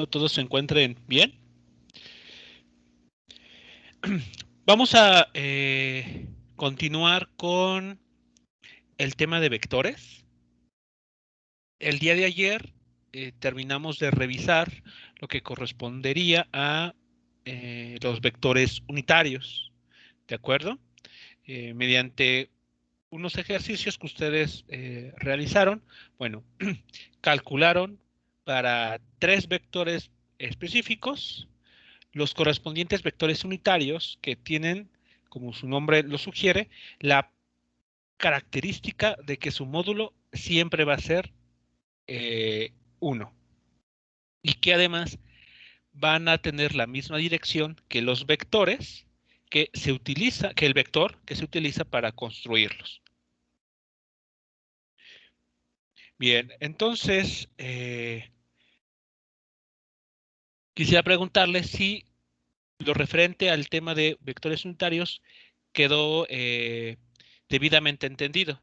Todos se encuentren bien. Vamos a continuar con el tema de vectores. El día de ayer terminamos de revisar lo que correspondería a los vectores unitarios, ¿de acuerdo? Mediante unos ejercicios que ustedes realizaron, bueno, calcularon para 3 vectores específicos los correspondientes vectores unitarios que tienen, como su nombre lo sugiere, la característica de que su módulo siempre va a ser 1 y que además van a tener la misma dirección que los vectores que se utiliza, que el vector que se utiliza para construirlos. Bien, entonces quisiera preguntarle si lo referente al tema de vectores unitarios quedó debidamente entendido.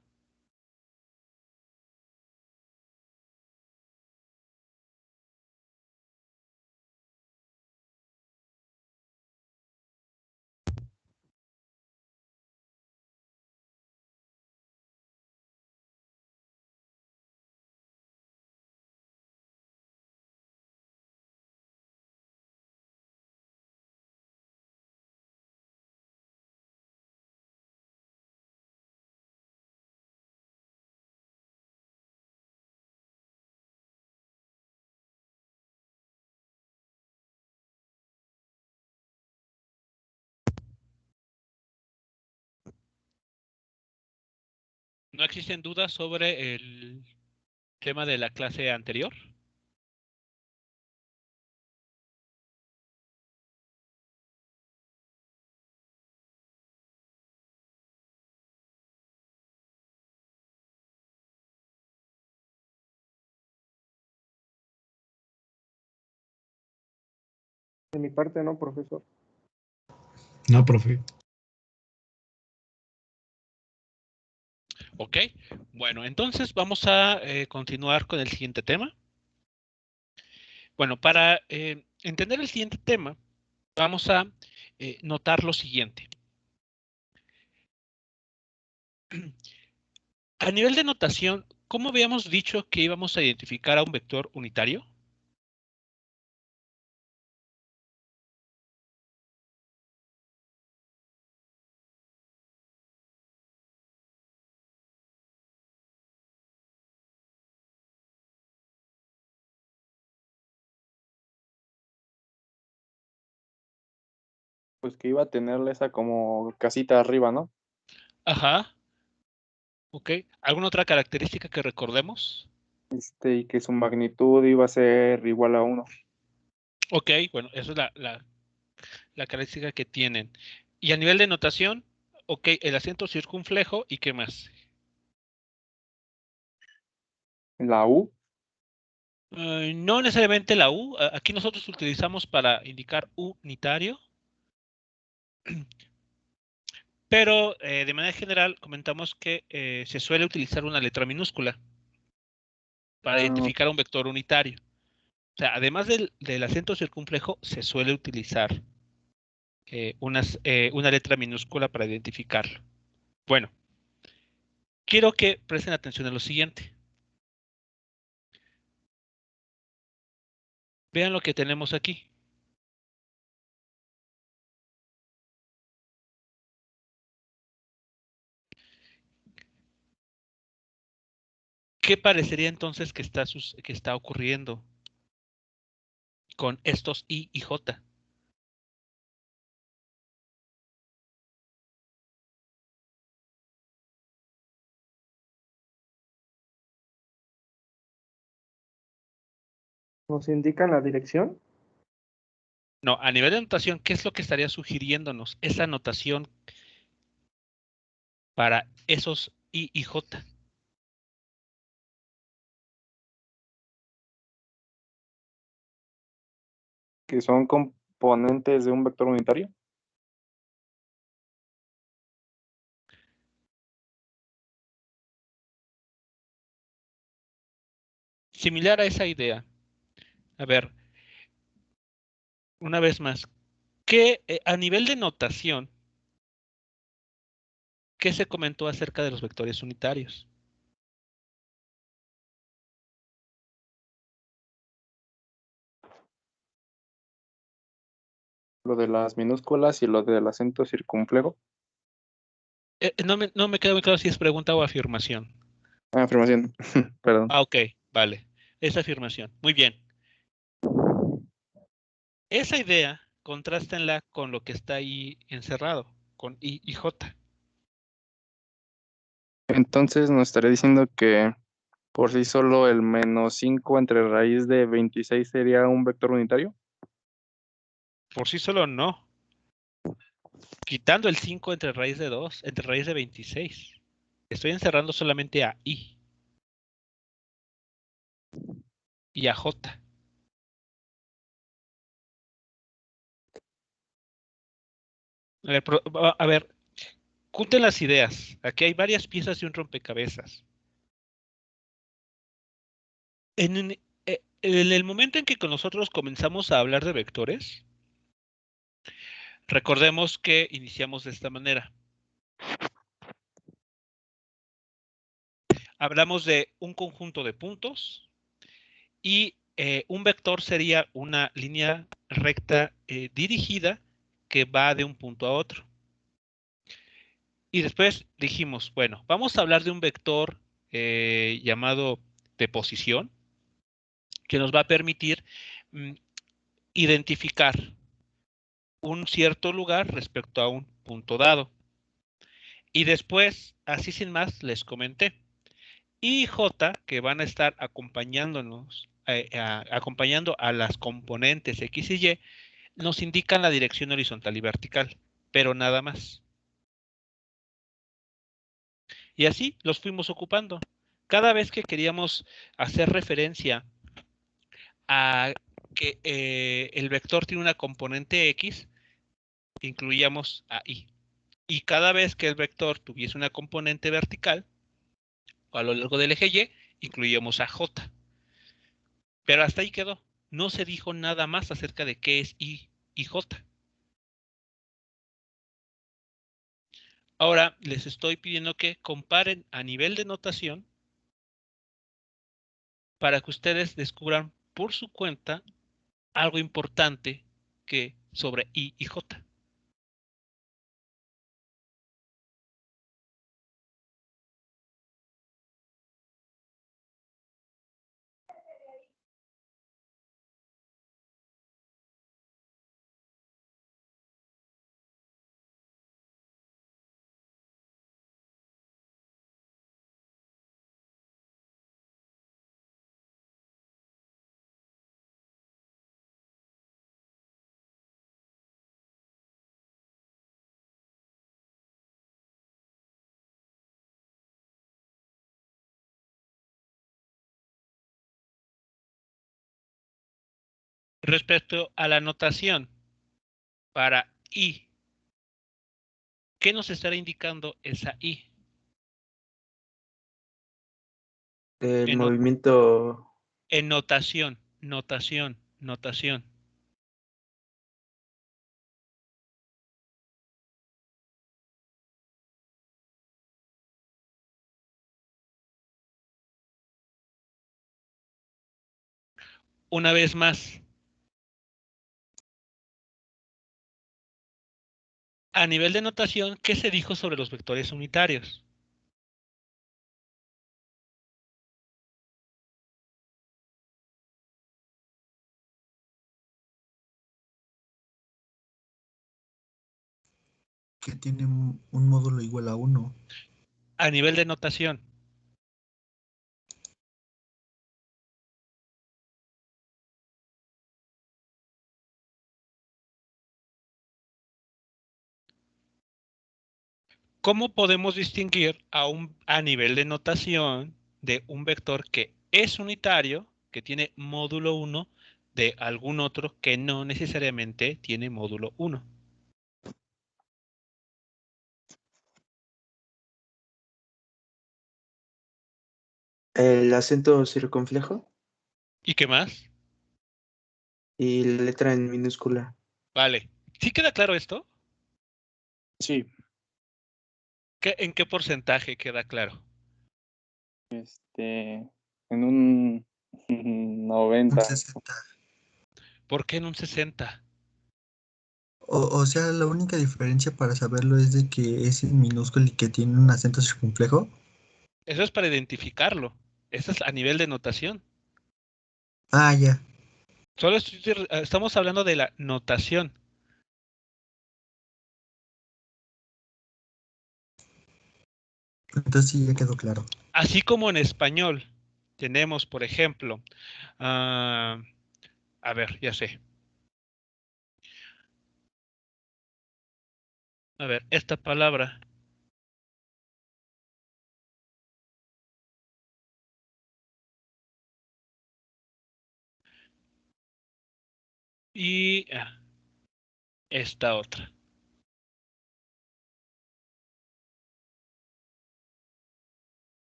¿No existen dudas sobre el tema de la clase anterior? De mi parte, no, profesor. No, profe. Ok, bueno, entonces vamos a continuar con el siguiente tema. Bueno, para entender el siguiente tema, vamos a notar lo siguiente. A nivel de notación, ¿cómo habíamos dicho que íbamos a identificar a un vector unitario? Pues que iba a tenerle esa como casita arriba, ¿no? Ajá, ok. ¿Alguna otra característica que recordemos? Y que su magnitud iba a ser igual a 1. Ok, bueno, esa es la característica que tienen. Y a nivel de notación, ok, el acento circunflejo y qué más. La U, No necesariamente la U. Aquí nosotros utilizamos para indicar unitario, pero de manera general comentamos que se suele utilizar una letra minúscula para identificar un vector unitario. O sea, además del acento circunflejo, se suele utilizar una letra minúscula para identificarlo. Bueno, quiero que presten atención a lo siguiente. Vean lo que tenemos aquí. ¿Qué parecería entonces que está ocurriendo con estos I y J? ¿nos indican la dirección? No, a nivel de notación, ¿qué es lo que estaría sugiriéndonos esa notación para esos I y J? Que son componentes de un vector unitario. Similar a esa idea. A ver, una vez más, ¿qué, a nivel de notación, qué se comentó acerca de los vectores unitarios? Lo de las minúsculas y lo del acento circunflejo. No me queda muy claro si es pregunta o afirmación. Ah, afirmación. Perdón. Ah, ok, vale. Es afirmación. Muy bien. Esa idea, contrástenla con lo que está ahí encerrado, con I y J. Entonces nos estaría diciendo que por sí solo el -5 entre raíz de 26 sería un vector unitario. Por sí solo no. Quitando el 5 entre raíz de 2, entre raíz de 26. Estoy encerrando solamente a I y a J. A ver, junten las ideas. Aquí hay varias piezas de un rompecabezas. En el momento en que nosotros comenzamos a hablar de vectores, recordemos que iniciamos de esta manera. Hablamos de un conjunto de puntos y un vector sería una línea recta dirigida que va de un punto a otro. Y después dijimos, bueno, vamos a hablar de un vector llamado de posición que nos va a permitir identificar un cierto lugar respecto a un punto dado. Y después, así sin más, les comenté. I y J, que van a estar acompañándonos, acompañando a las componentes X y Y, nos indican la dirección horizontal y vertical, pero nada más. Y así los fuimos ocupando. Cada vez que queríamos hacer referencia a que el vector tiene una componente X, incluíamos a Y. Y cada vez que el vector tuviese una componente vertical, o a lo largo del eje Y, incluíamos a J. Pero hasta ahí quedó. No se dijo nada más acerca de qué es I y J. Ahora les estoy pidiendo que comparen a nivel de notación para que ustedes descubran por su cuenta algo importante que sobre I y J. Respecto a la notación para I, ¿qué nos estará indicando esa I? El En, movimiento, en notación, notación, notación. Una vez más, a nivel de notación, ¿qué se dijo sobre los vectores unitarios? Que tiene un módulo igual a 1. A nivel de notación. ¿Cómo podemos distinguir a nivel de notación de un vector que es unitario, que tiene módulo 1, de algún otro que no necesariamente tiene módulo 1? el acento circunflejo, ¿Y qué más? y letra en minúscula. Vale. ¿Sí queda claro esto? Sí, ¿En qué porcentaje queda claro? en un Un 90. 60. ¿Por qué en un 60? O sea, la única diferencia para saberlo es de que es en minúsculo y que tiene un acento circunflejo. Eso es para identificarlo. Eso es a nivel de notación. Ah, ya. Solo estamos hablando de la notación. Entonces sí, ya quedó claro. Así como en español tenemos, por ejemplo, a ver, ya sé. A ver, esta palabra. Y esta otra.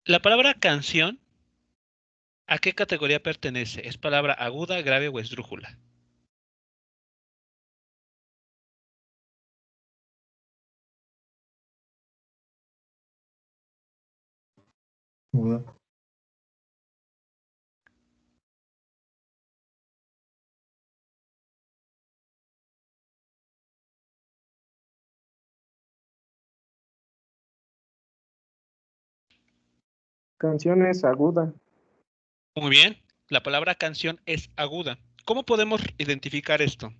La palabra canción, ¿a qué categoría pertenece? ¿Es palabra aguda, grave o esdrújula? Muda. Canciones aguda. Muy bien, la palabra canción es aguda. ¿Cómo podemos identificar esto?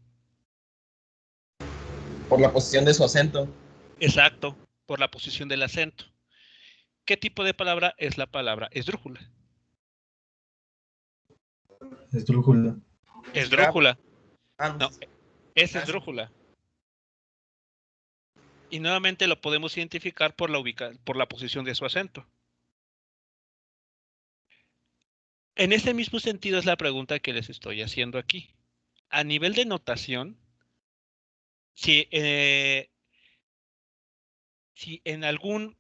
Por la posición de su acento. Exacto, por la posición del acento. ¿Qué tipo de palabra es la palabra esdrújula? Esdrújula. Esdrújula. Ah, No, es sí. esdrújula. Y nuevamente lo podemos identificar por la posición de su acento. En ese mismo sentido es la pregunta que les estoy haciendo aquí. A nivel de notación, si, si en algún,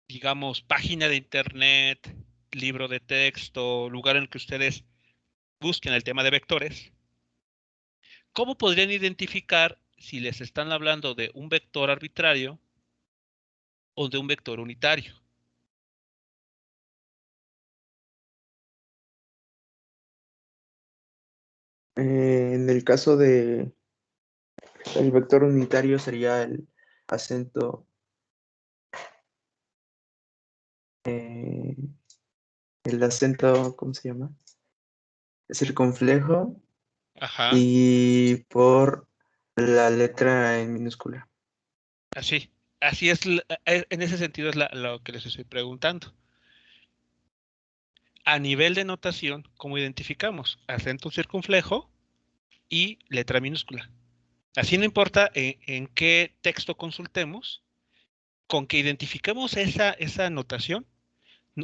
digamos, página de internet, libro de texto, lugar en el que ustedes busquen el tema de vectores, ¿cómo podrían identificar si les están hablando de un vector arbitrario o de un vector unitario? En el caso de el vector unitario sería el acento eh, ¿cómo se llama? Circunflejo Ajá, y por la letra en minúscula. así. Así es, en ese sentido es lo que les estoy preguntando. A nivel de notación, ¿cómo identificamos? Acento circunflejo y letra minúscula. Así no importa en qué texto consultemos, con que identifiquemos esa notación,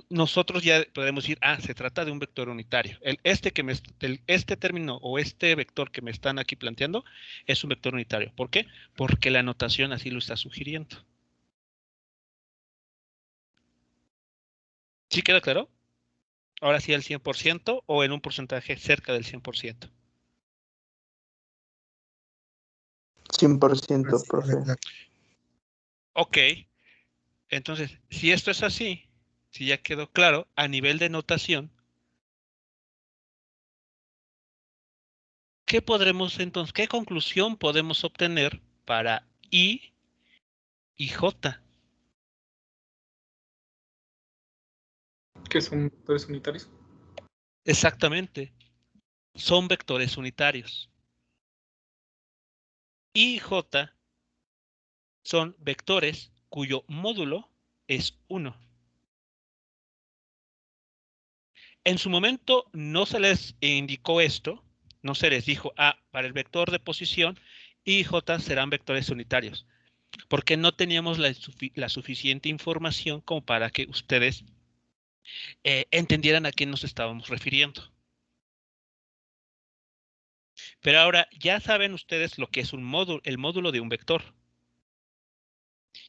nosotros ya podemos decir, se trata de un vector unitario. Este término o este vector que me están aquí planteando es un vector unitario. ¿Por qué? Porque la notación así lo está sugiriendo. ¿Sí queda claro? Ahora sí al 100% o en un porcentaje cerca del 100%. 100%, Sí, queda profe. claro. Ok, entonces, si esto es así, si ya quedó claro, a nivel de notación, ¿qué podremos entonces, qué conclusión podemos obtener para I y J? Que son vectores unitarios. Exactamente, son vectores unitarios. I y J son vectores cuyo módulo es 1. En su momento no se les indicó esto, no se les dijo, para el vector de posición, I y J serán vectores unitarios, porque no teníamos la suficiente información como para que ustedes entendieran a qué nos estábamos refiriendo. Pero ahora ya saben ustedes lo que es el módulo de un vector.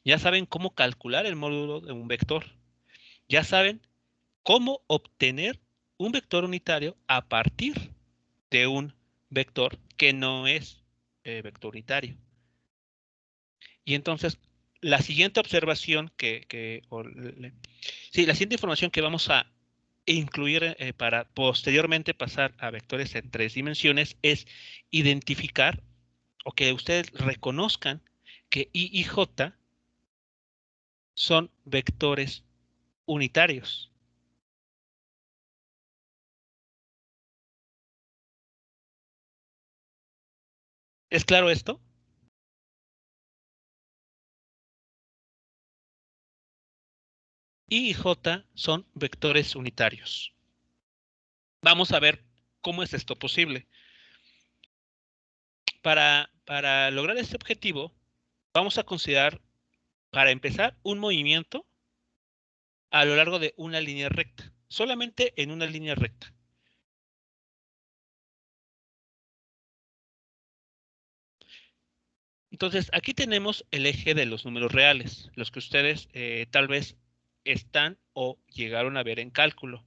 Ya saben cómo calcular el módulo de un vector. Ya saben cómo obtener un vector unitario a partir de un vector que no es vector unitario. Y entonces, la siguiente observación la siguiente información que vamos a incluir para posteriormente pasar a vectores en 3 dimensiones es identificar o que ustedes reconozcan que I y J son vectores unitarios. ¿Es claro esto? I y J son vectores unitarios. Vamos a ver cómo es esto posible. Para lograr este objetivo, vamos a considerar, para empezar, un movimiento a lo largo de una línea recta. Solamente en una línea recta. Entonces, aquí tenemos el eje de los números reales, los que ustedes tal vez están o llegaron a ver en cálculo.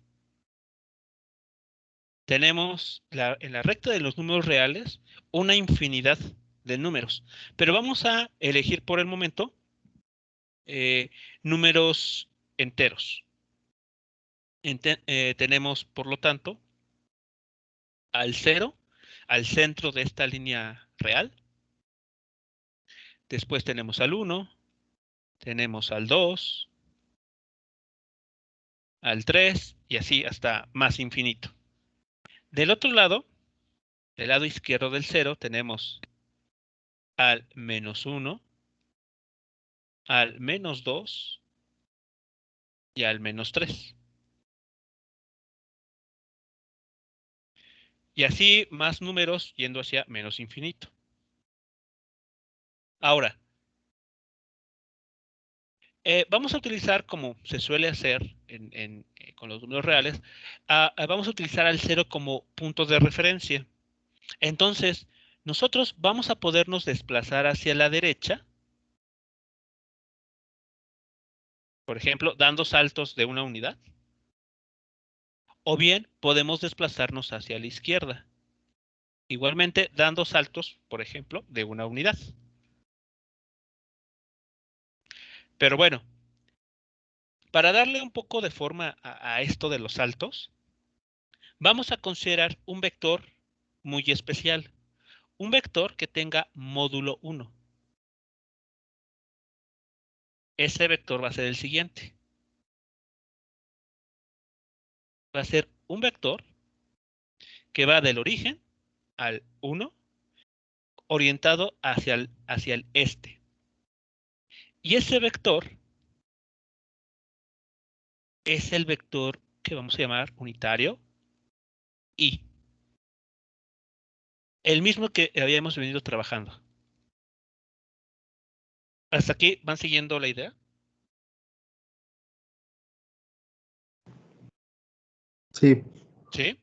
Tenemos en la recta de los números reales una infinidad de números, pero vamos a elegir por el momento números enteros. Tenemos, por lo tanto, al 0, al centro de esta línea real. Después tenemos al 1, tenemos al 2, al 3 y así hasta más infinito. Del otro lado, del lado izquierdo del 0, tenemos al -1, al -2 y al -3. Y así más números yendo hacia menos infinito. Ahora, vamos a utilizar, como se suele hacer con los números reales, vamos a utilizar al 0 como punto de referencia. Entonces, nosotros vamos a podernos desplazar hacia la derecha, por ejemplo, dando saltos de una unidad. O bien podemos desplazarnos hacia la izquierda. Igualmente dando saltos, por ejemplo, de una unidad. Pero bueno, para darle un poco de forma a esto de los saltos, vamos a considerar un vector muy especial. Un vector que tenga módulo 1. Ese vector va a ser el siguiente. Va a ser un vector que va del origen al 1, orientado hacia el este. Y ese vector es el vector que vamos a llamar unitario I. El mismo que habíamos venido trabajando. ¿Hasta aquí van siguiendo la idea? Sí. ¿Sí?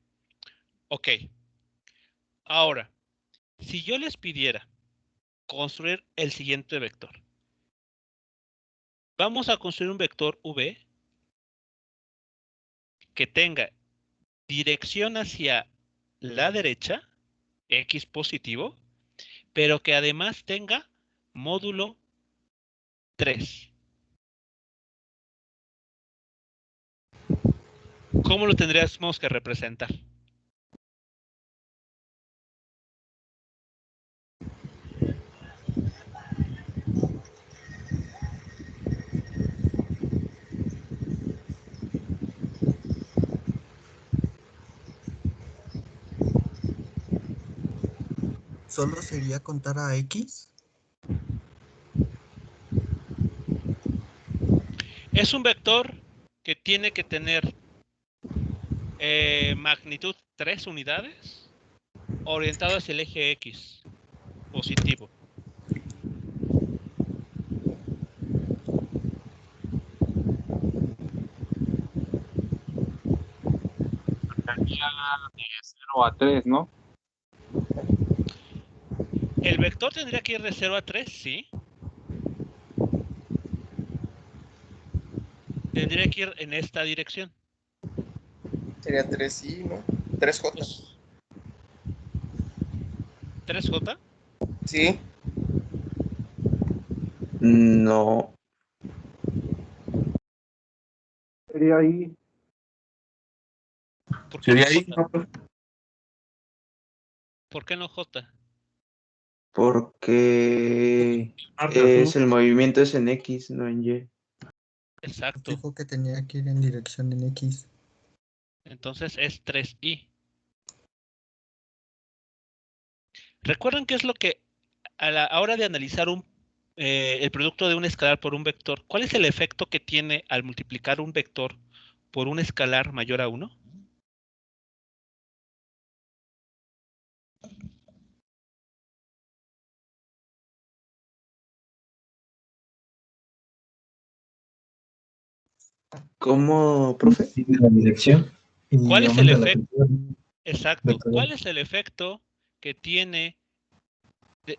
Ok. Ahora, si yo les pidiera construir el siguiente vector. Vamos a construir un vector V que tenga dirección hacia la derecha, X positivo, pero que además tenga módulo 3. ¿Cómo lo tendríamos que representar? ¿Solo sería contar a X? Es un vector que tiene que tener magnitud 3 unidades orientado hacia el eje X positivo. De 0 a 3, ¿no? El vector tendría que ir de 0 a 3, sí. Tendría que ir en esta dirección. Sería 3i, ¿no? 3j. Pues, 3J. Sí. No. Sería ahí. ¿Por qué no Sería ahí, J? ¿no, profe? ¿Por qué no J? Porque el movimiento es en X, no en Y. Exacto. Dijo que tenía que ir en dirección en X. Entonces es 3i. ¿Recuerdan qué es lo que a la hora de analizar el producto de un escalar por un vector, cuál es el efecto que tiene al multiplicar un vector por un escalar mayor a 1? ¿Cómo, profe? Tiene la dirección y ¿Cuál es el aumenta la efecto? cantidad Exacto. vectorial. ¿Cuál es el efecto que tiene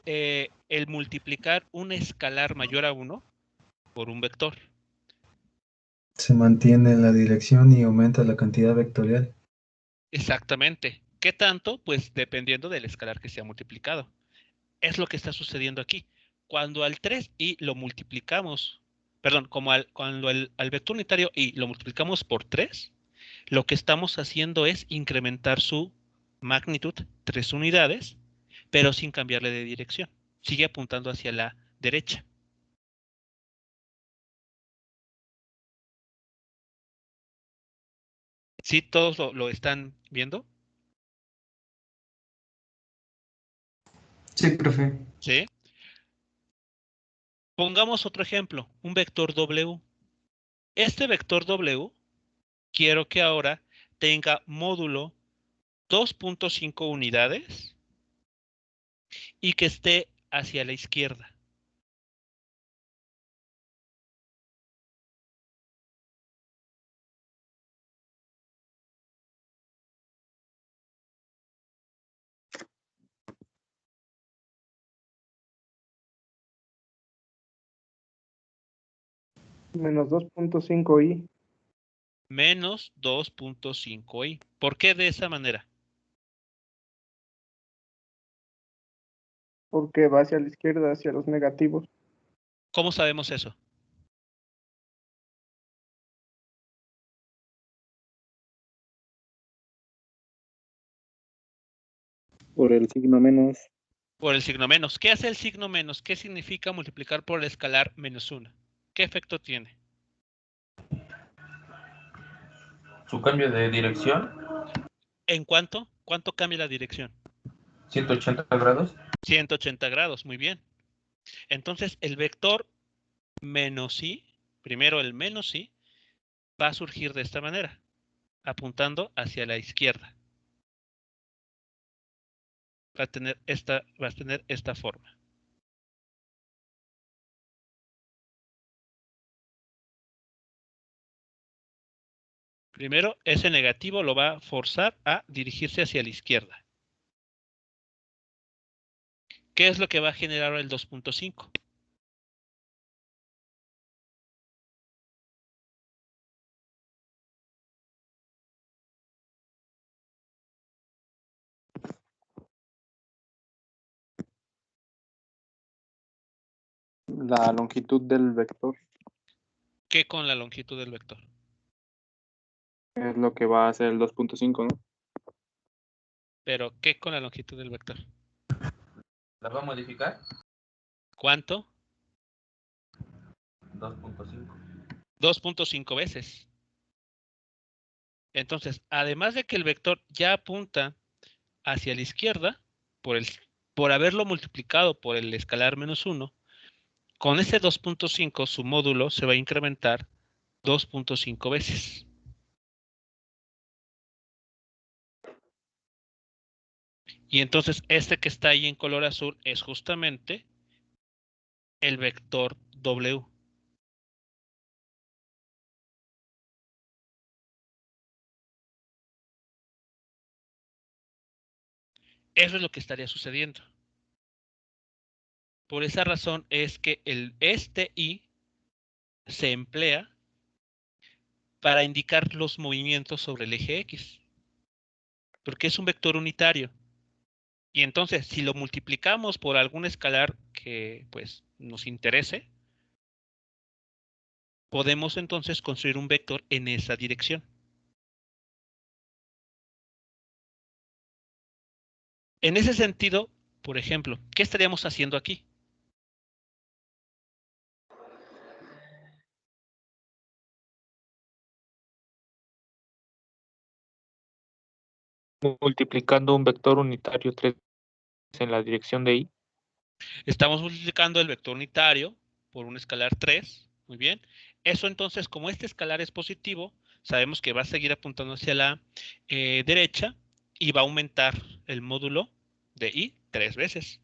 el multiplicar un escalar mayor a 1 por un vector? Se mantiene la dirección y aumenta la cantidad vectorial. Exactamente. ¿Qué tanto? Pues dependiendo del escalar que sea multiplicado. Es lo que está sucediendo aquí. Cuando al 3i lo multiplicamos, perdón, cuando al vector unitario i lo multiplicamos por 3, lo que estamos haciendo es incrementar su magnitud 3 unidades, pero sin cambiarle de dirección. Sigue apuntando hacia la derecha. ¿Sí todos lo están viendo? Sí, profe. ¿Sí? Pongamos otro ejemplo, un vector W. Este vector W quiero que ahora tenga módulo 2.5 unidades y que esté hacia la izquierda. Menos 2.5i. Menos 2.5i. ¿Por qué de esa manera? Porque va hacia la izquierda, hacia los negativos. ¿Cómo sabemos eso? Por el signo menos. Por el signo menos. ¿Qué hace el signo menos? ¿Qué significa multiplicar por el escalar menos 1? ¿Qué efecto tiene? Su cambio de dirección, ¿En cuánto? ¿Cuánto cambia la dirección? 180 grados. 180 grados, muy bien. Entonces el vector menos i, primero el menos i, va a surgir de esta manera, apuntando hacia la izquierda. Va a tener esta forma. Primero, ese negativo lo va a forzar a dirigirse hacia la izquierda. ¿Qué es lo que va a generar el 2.5? La longitud del vector ¿Qué con la longitud del vector? es lo que va a hacer el 2.5, ¿no? Pero, ¿qué con la longitud del vector? ¿La va a modificar? ¿Cuánto? 2.5. 2.5 veces. Entonces, además de que el vector ya apunta hacia la izquierda, por haberlo multiplicado por el escalar menos 1, con ese 2.5 su módulo se va a incrementar 2.5 veces. Y entonces este que está ahí en color azul es justamente el vector W. Eso es lo que estaría sucediendo. Por esa razón es que este I se emplea para indicar los movimientos sobre el eje X, porque es un vector unitario. Y entonces, si lo multiplicamos por algún escalar que pues nos interese, podemos entonces construir un vector en esa dirección. En ese sentido, por ejemplo, ¿qué estaríamos haciendo aquí? Multiplicando un vector unitario 3 en la dirección de Y. Estamos multiplicando el vector unitario por un escalar 3. Muy bien. Eso entonces, como este escalar es positivo, sabemos que va a seguir apuntando hacia la derecha y va a aumentar el módulo de Y 3 veces.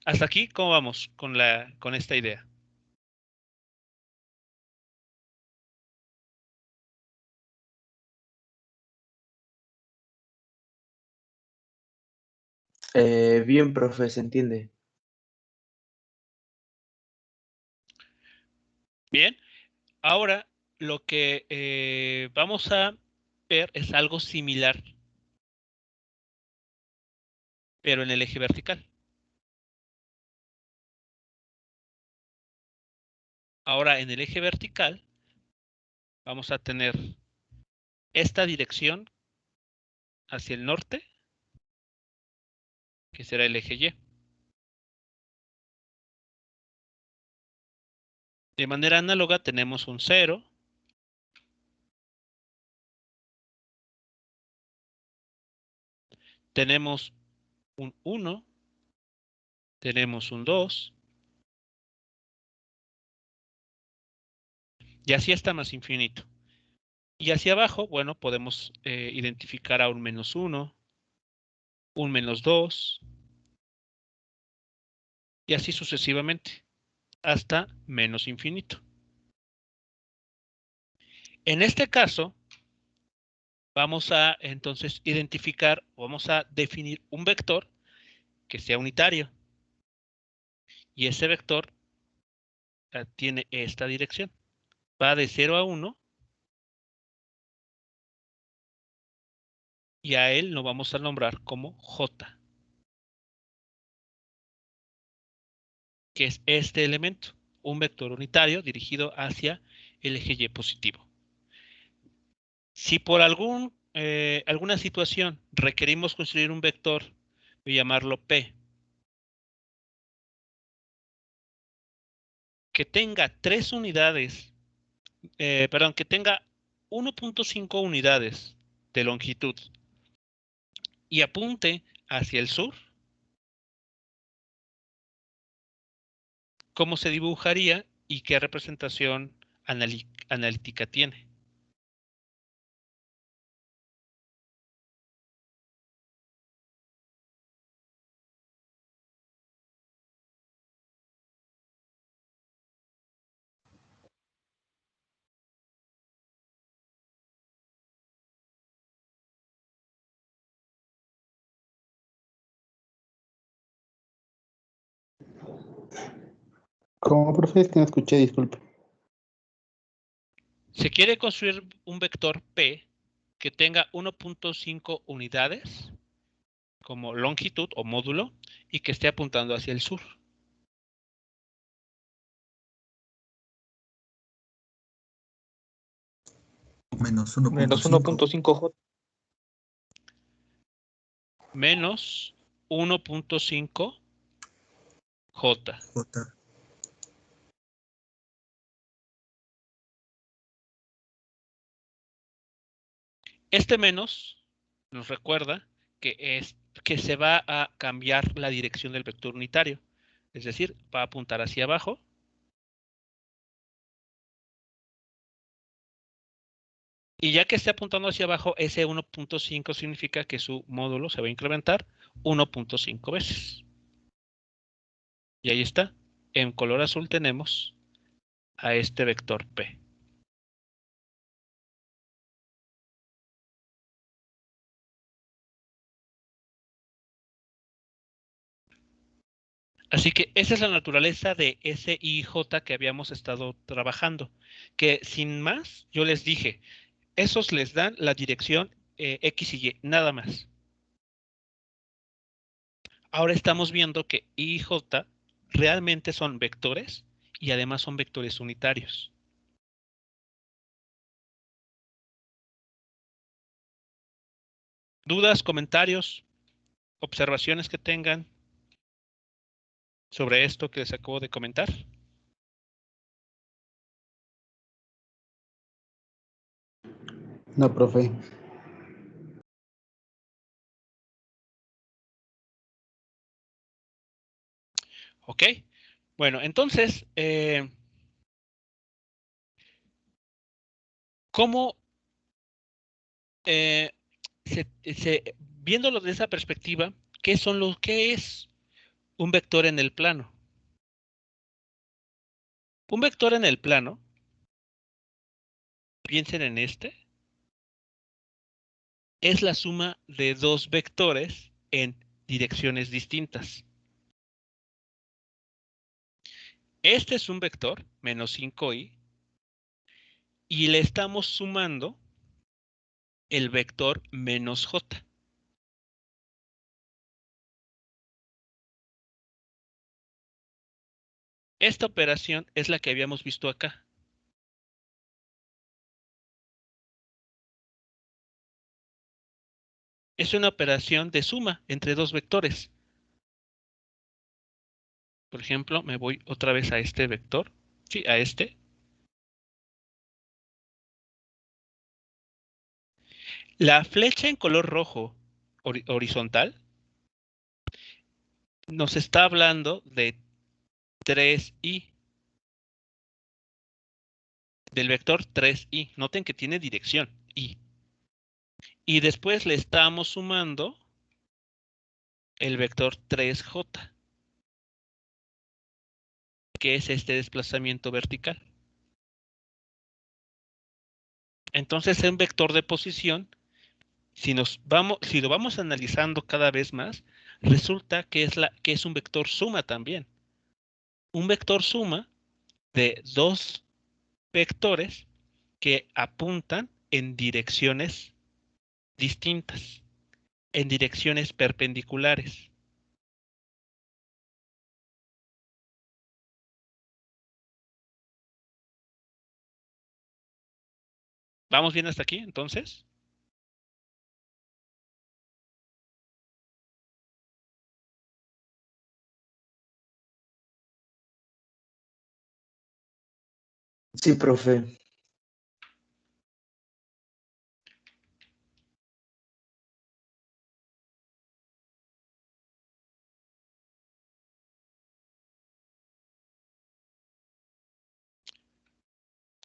Hasta aquí, ¿cómo vamos con esta idea? Bien, profe, se entiende. Bien. Ahora, lo que vamos a ver es algo similar, pero en el eje vertical. Ahora, en el eje vertical, vamos a tener esta dirección hacia el norte, que será el eje Y. De manera análoga tenemos un 0, tenemos un 1, tenemos un 2, y así hasta más infinito. Y hacia abajo, bueno, podemos identificar a un -1, un -2, y así sucesivamente, hasta menos infinito. En este caso, vamos a entonces identificar, vamos a definir un vector que sea unitario. Y ese vector tiene esta dirección. Va de 0 a 1. Y a él lo vamos a nombrar como J, que es este elemento, un vector unitario dirigido hacia el eje Y positivo. Si por alguna situación requerimos construir un vector, voy a llamarlo P, que tenga 3 unidades, perdón, que tenga 1.5 unidades de longitud y apunte hacia el sur, ¿cómo se dibujaría y qué representación analítica tiene? Como profe, es que no escuché, disculpe. Se quiere construir un vector P que tenga 1.5 unidades como longitud o módulo y que esté apuntando hacia el sur. Menos Menos 1.5 1.5J. Menos 1.5 J. J. Este menos nos recuerda que se va a cambiar la dirección del vector unitario. Es decir, va a apuntar hacia abajo. Y ya que esté apuntando hacia abajo, ese 1.5 significa que su módulo se va a incrementar 1.5 veces. Y ahí está. En color azul tenemos a este vector P. Así que esa es la naturaleza de ese IJ que habíamos estado trabajando, que sin más, yo les dije, esos les dan la dirección X y Y, nada más. Ahora estamos viendo que IJ realmente son vectores y además son vectores unitarios. ¿Dudas, comentarios, observaciones que tengan sobre esto que les acabo de comentar? No, profe. Ok. Bueno, entonces, ¿cómo viéndolo de esa perspectiva, qué es un vector en el plano? Un vector en el plano, piensen en este, es la suma de dos vectores en direcciones distintas. Este es un vector, menos 5i, y le estamos sumando el vector menos j. Esta operación es la que habíamos visto acá. Es una operación de suma entre dos vectores. Por ejemplo, me voy otra vez a este vector, sí, a este. La flecha en color rojo horizontal nos está hablando de 3i, del vector 3i. Noten que tiene dirección i. Y después le estamos sumando el vector 3j, que es este desplazamiento vertical. Entonces, en vector de posición, si lo vamos analizando cada vez más, resulta que es un vector suma también. Un vector suma de dos vectores que apuntan en direcciones distintas, en direcciones perpendiculares. ¿Vamos bien hasta aquí, entonces? Sí, profe.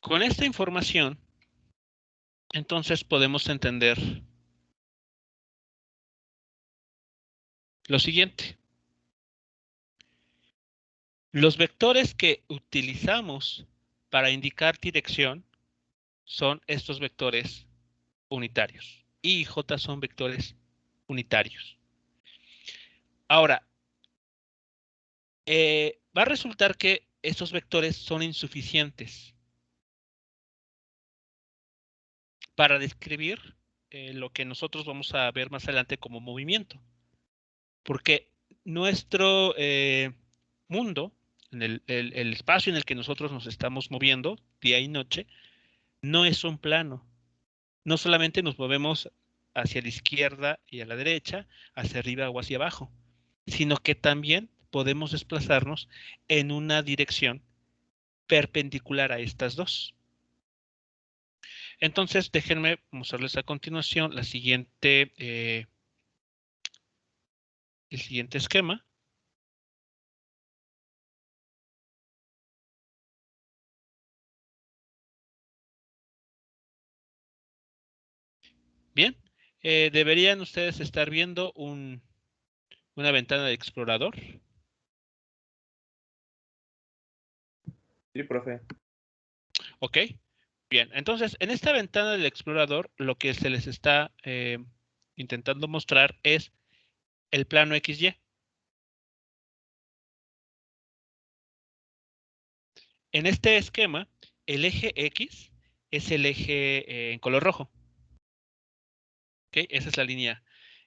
Con esta información, entonces podemos entender lo siguiente. Los vectores que utilizamos para indicar dirección son estos vectores unitarios. I y J son vectores unitarios. Ahora, va a resultar que estos vectores son insuficientes para describir lo que nosotros vamos a ver más adelante como movimiento. Porque nuestro mundo, en el espacio en el que nosotros nos estamos moviendo, día y noche, no es un plano. No solamente nos movemos hacia la izquierda y a la derecha, hacia arriba o hacia abajo, sino que también podemos desplazarnos en una dirección perpendicular a estas dos. Entonces, déjenme mostrarles a continuación el siguiente esquema. Bien, deberían ustedes estar viendo una ventana de explorador. Sí, profe. Ok, bien. Entonces, en esta ventana del explorador, lo que se les está intentando mostrar es el plano XY. En este esquema, el eje X es el eje en color rojo. ¿Ok? Esa es la línea,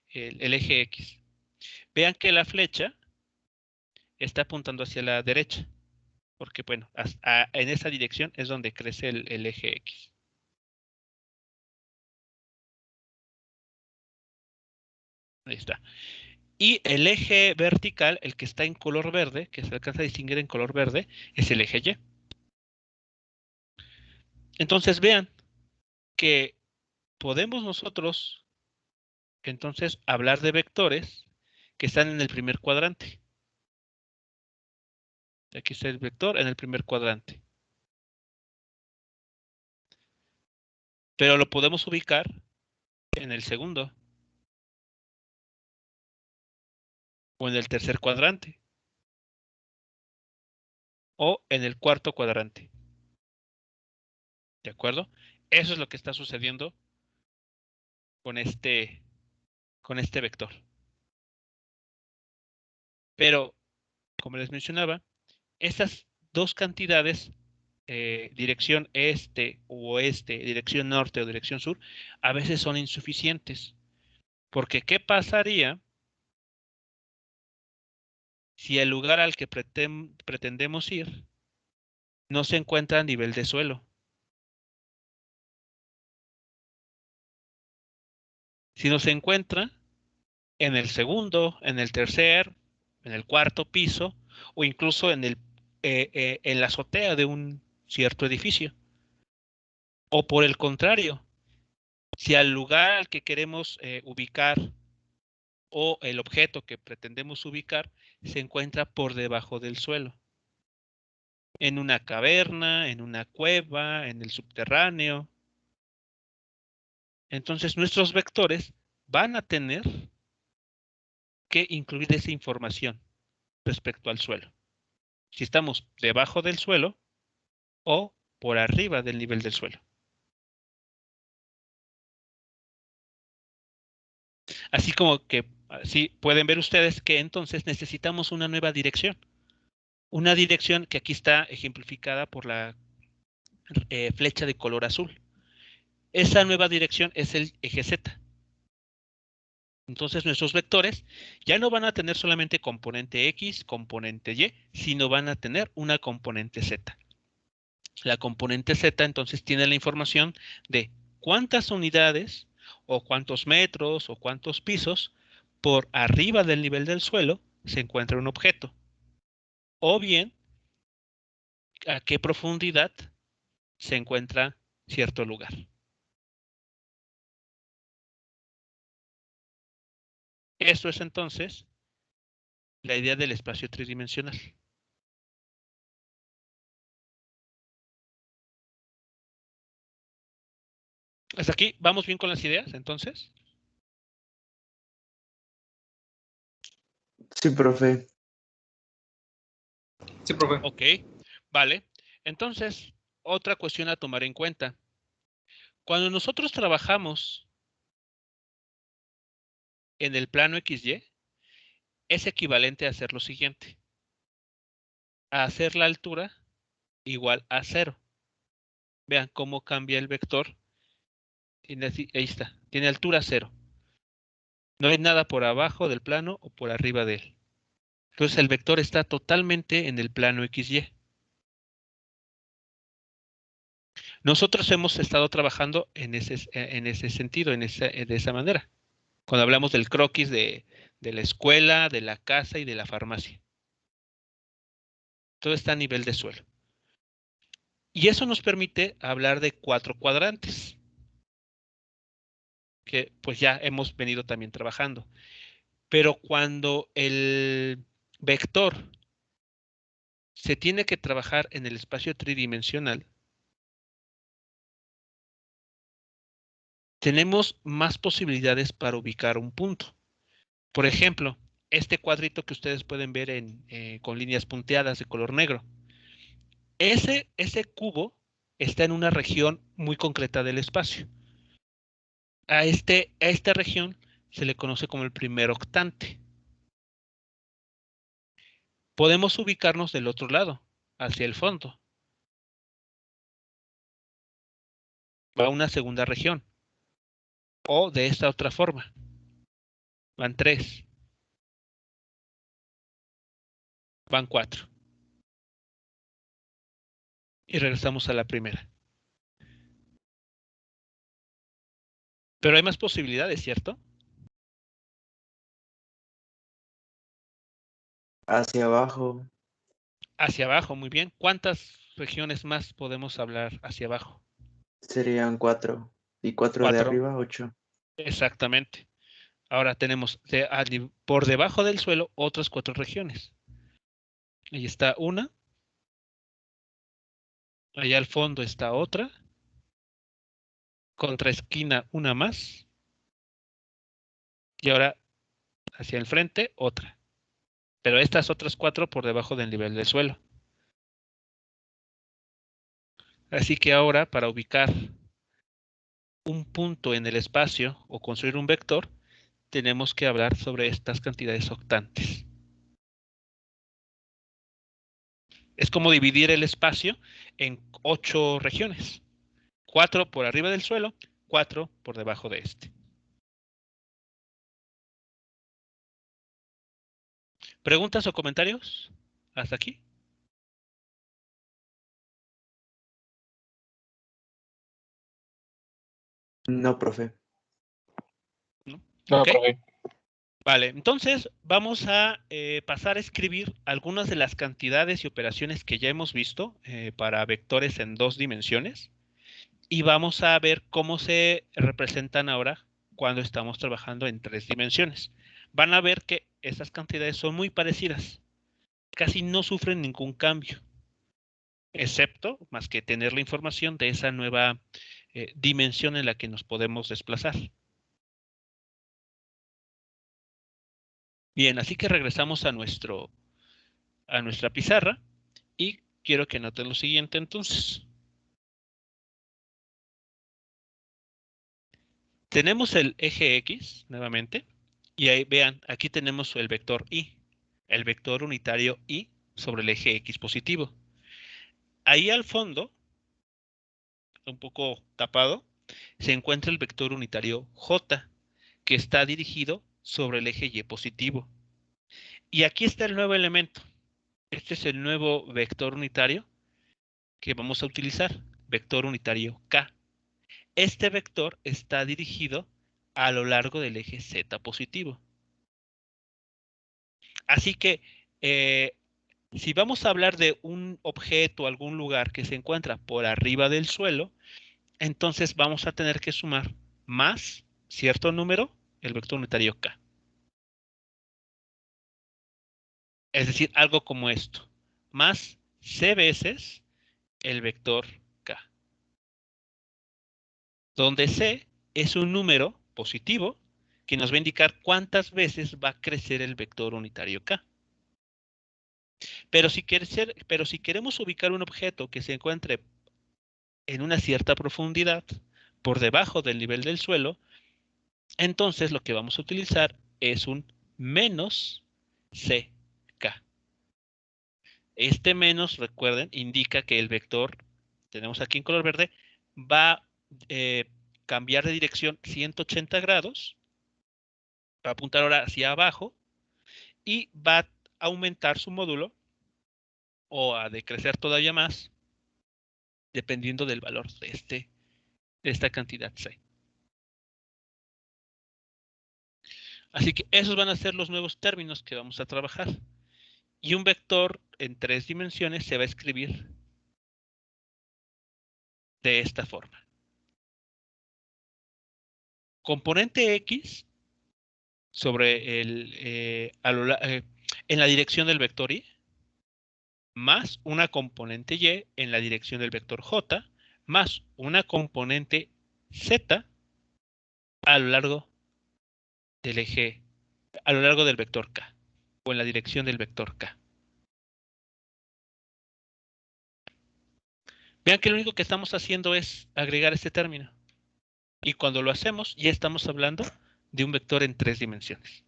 el eje X. Vean que la flecha está apuntando hacia la derecha, porque bueno, en esa dirección es donde crece el eje X. Ahí está. Y el eje vertical, el que está en color verde, que se alcanza a distinguir en color verde, es el eje Y. Entonces vean que podemos nosotros entonces hablar de vectores que están en el primer cuadrante. Aquí está el vector en el primer cuadrante. Pero lo podemos ubicar en el segundo. O en el tercer cuadrante. O en el cuarto cuadrante. ¿De acuerdo? Eso es lo que está sucediendo con este vector. Pero, como les mencionaba, estas dos cantidades, dirección este u oeste, dirección norte o dirección sur, a veces son insuficientes. Porque, ¿qué pasaría si el lugar al que pretendemos ir no se encuentra a nivel de suelo? Si no se encuentra en el segundo, en el tercer, en el cuarto piso o incluso en la azotea de un cierto edificio. O por el contrario, si al lugar al que queremos ubicar o el objeto que pretendemos ubicar se encuentra por debajo del suelo. En una caverna, en una cueva, en el subterráneo. Entonces nuestros vectores van a tener que incluir esa información respecto al suelo. Si estamos debajo del suelo o por arriba del nivel del suelo. Así como que, así pueden ver ustedes que entonces necesitamos una nueva dirección. Una dirección que aquí está ejemplificada por la flecha de color azul. Esa nueva dirección es el eje Z. Entonces nuestros vectores ya no van a tener solamente componente X, componente Y, sino van a tener una componente Z. La componente Z entonces tiene la información de cuántas unidades o cuántos metros o cuántos pisos por arriba del nivel del suelo se encuentra un objeto. O bien, a qué profundidad se encuentra cierto lugar. Esto es entonces la idea del espacio tridimensional. Hasta aquí, ¿vamos bien con las ideas entonces? Sí, profe. Sí, profe. Ok, vale. Entonces, otra cuestión a tomar en cuenta. Cuando nosotros trabajamos en el plano XY, es equivalente a hacer lo siguiente. A hacer la altura igual a 0. Vean cómo cambia el vector. Ahí está, tiene altura 0. No hay nada por abajo del plano o por arriba de él. Entonces el vector está totalmente en el plano XY. Nosotros hemos estado trabajando en ese sentido, de esa manera. Cuando hablamos del croquis de la escuela, de la casa y de la farmacia. Todo está a nivel de suelo. Y eso nos permite hablar de 4 cuadrantes. Que pues ya hemos venido también trabajando. Pero cuando el vector se tiene que trabajar en el espacio tridimensional, tenemos más posibilidades para ubicar un punto. Por ejemplo, este cuadrito que ustedes pueden ver con líneas punteadas de color negro. Ese cubo está en una región muy concreta del espacio. A esta región se le conoce como el primer octante. Podemos ubicarnos del otro lado, hacia el fondo. va a una segunda región. O de esta otra forma. Van 3. Van 4. Y regresamos a la primera. Pero hay más posibilidades, ¿cierto? Hacia abajo. Hacia abajo, muy bien. ¿Cuántas regiones más podemos hablar hacia abajo? Serían 4. Y 4 de 4. arriba, 8. Exactamente. Ahora tenemos por debajo del suelo otras 4 regiones. Ahí está una. Allá al fondo está otra. Contra esquina una más. Y ahora hacia el frente otra. Pero estas otras 4 por debajo del nivel del suelo. Así que ahora para ubicar un punto en el espacio o construir un vector, tenemos que hablar sobre estas cantidades octantes. Es como dividir el espacio en 8 regiones. 4 por arriba del suelo, 4 por debajo de este. ¿Preguntas o comentarios? ¿Hasta aquí? No, profe. ¿No? No, ¿Ok? profe. Vale, entonces vamos a pasar a escribir algunas de las cantidades y operaciones que ya hemos visto para vectores en 2 dimensiones y vamos a ver cómo se representan ahora cuando estamos trabajando en 3 dimensiones. Van a ver que estas cantidades son muy parecidas, casi no sufren ningún cambio, excepto más que tener la información de esa nueva dimensión en la que nos podemos desplazar. Bien, así que regresamos a nuestra pizarra y quiero que noten lo siguiente entonces. Tenemos el eje X nuevamente y ahí vean, aquí tenemos el vector Y, el vector unitario Y sobre el eje X positivo. Ahí al fondo, un poco tapado, se encuentra el vector unitario J, que está dirigido sobre el eje Y positivo. Y aquí está el nuevo elemento. Este es el nuevo vector unitario que vamos a utilizar, vector unitario K. Este vector está dirigido a lo largo del eje Z positivo. Así que si vamos a hablar de un objeto, algún lugar que se encuentra por arriba del suelo, entonces vamos a tener que sumar más cierto número, el vector unitario K. Es decir, algo como esto, más C veces el vector K, donde C es un número positivo que nos va a indicar cuántas veces va a crecer el vector unitario K. Pero si queremos ubicar un objeto que se encuentre en una cierta profundidad, por debajo del nivel del suelo, entonces lo que vamos a utilizar es un menos CK. Este menos, recuerden, indica que el vector, tenemos aquí en color verde, va a cambiar de dirección 180 grados, va a apuntar ahora hacia abajo y va a aumentar su módulo o a decrecer todavía más dependiendo del valor de esta cantidad C. Así que esos van a ser los nuevos términos que vamos a trabajar. Y un vector en 3 dimensiones se va a escribir de esta forma. Componente X sobre en la dirección del vector Y, más una componente Y en la dirección del vector J, más una componente Z a lo largo del eje, a lo largo del vector K, o en la dirección del vector K. Vean que lo único que estamos haciendo es agregar este término. Y cuando lo hacemos, ya estamos hablando de un vector en 3 dimensiones.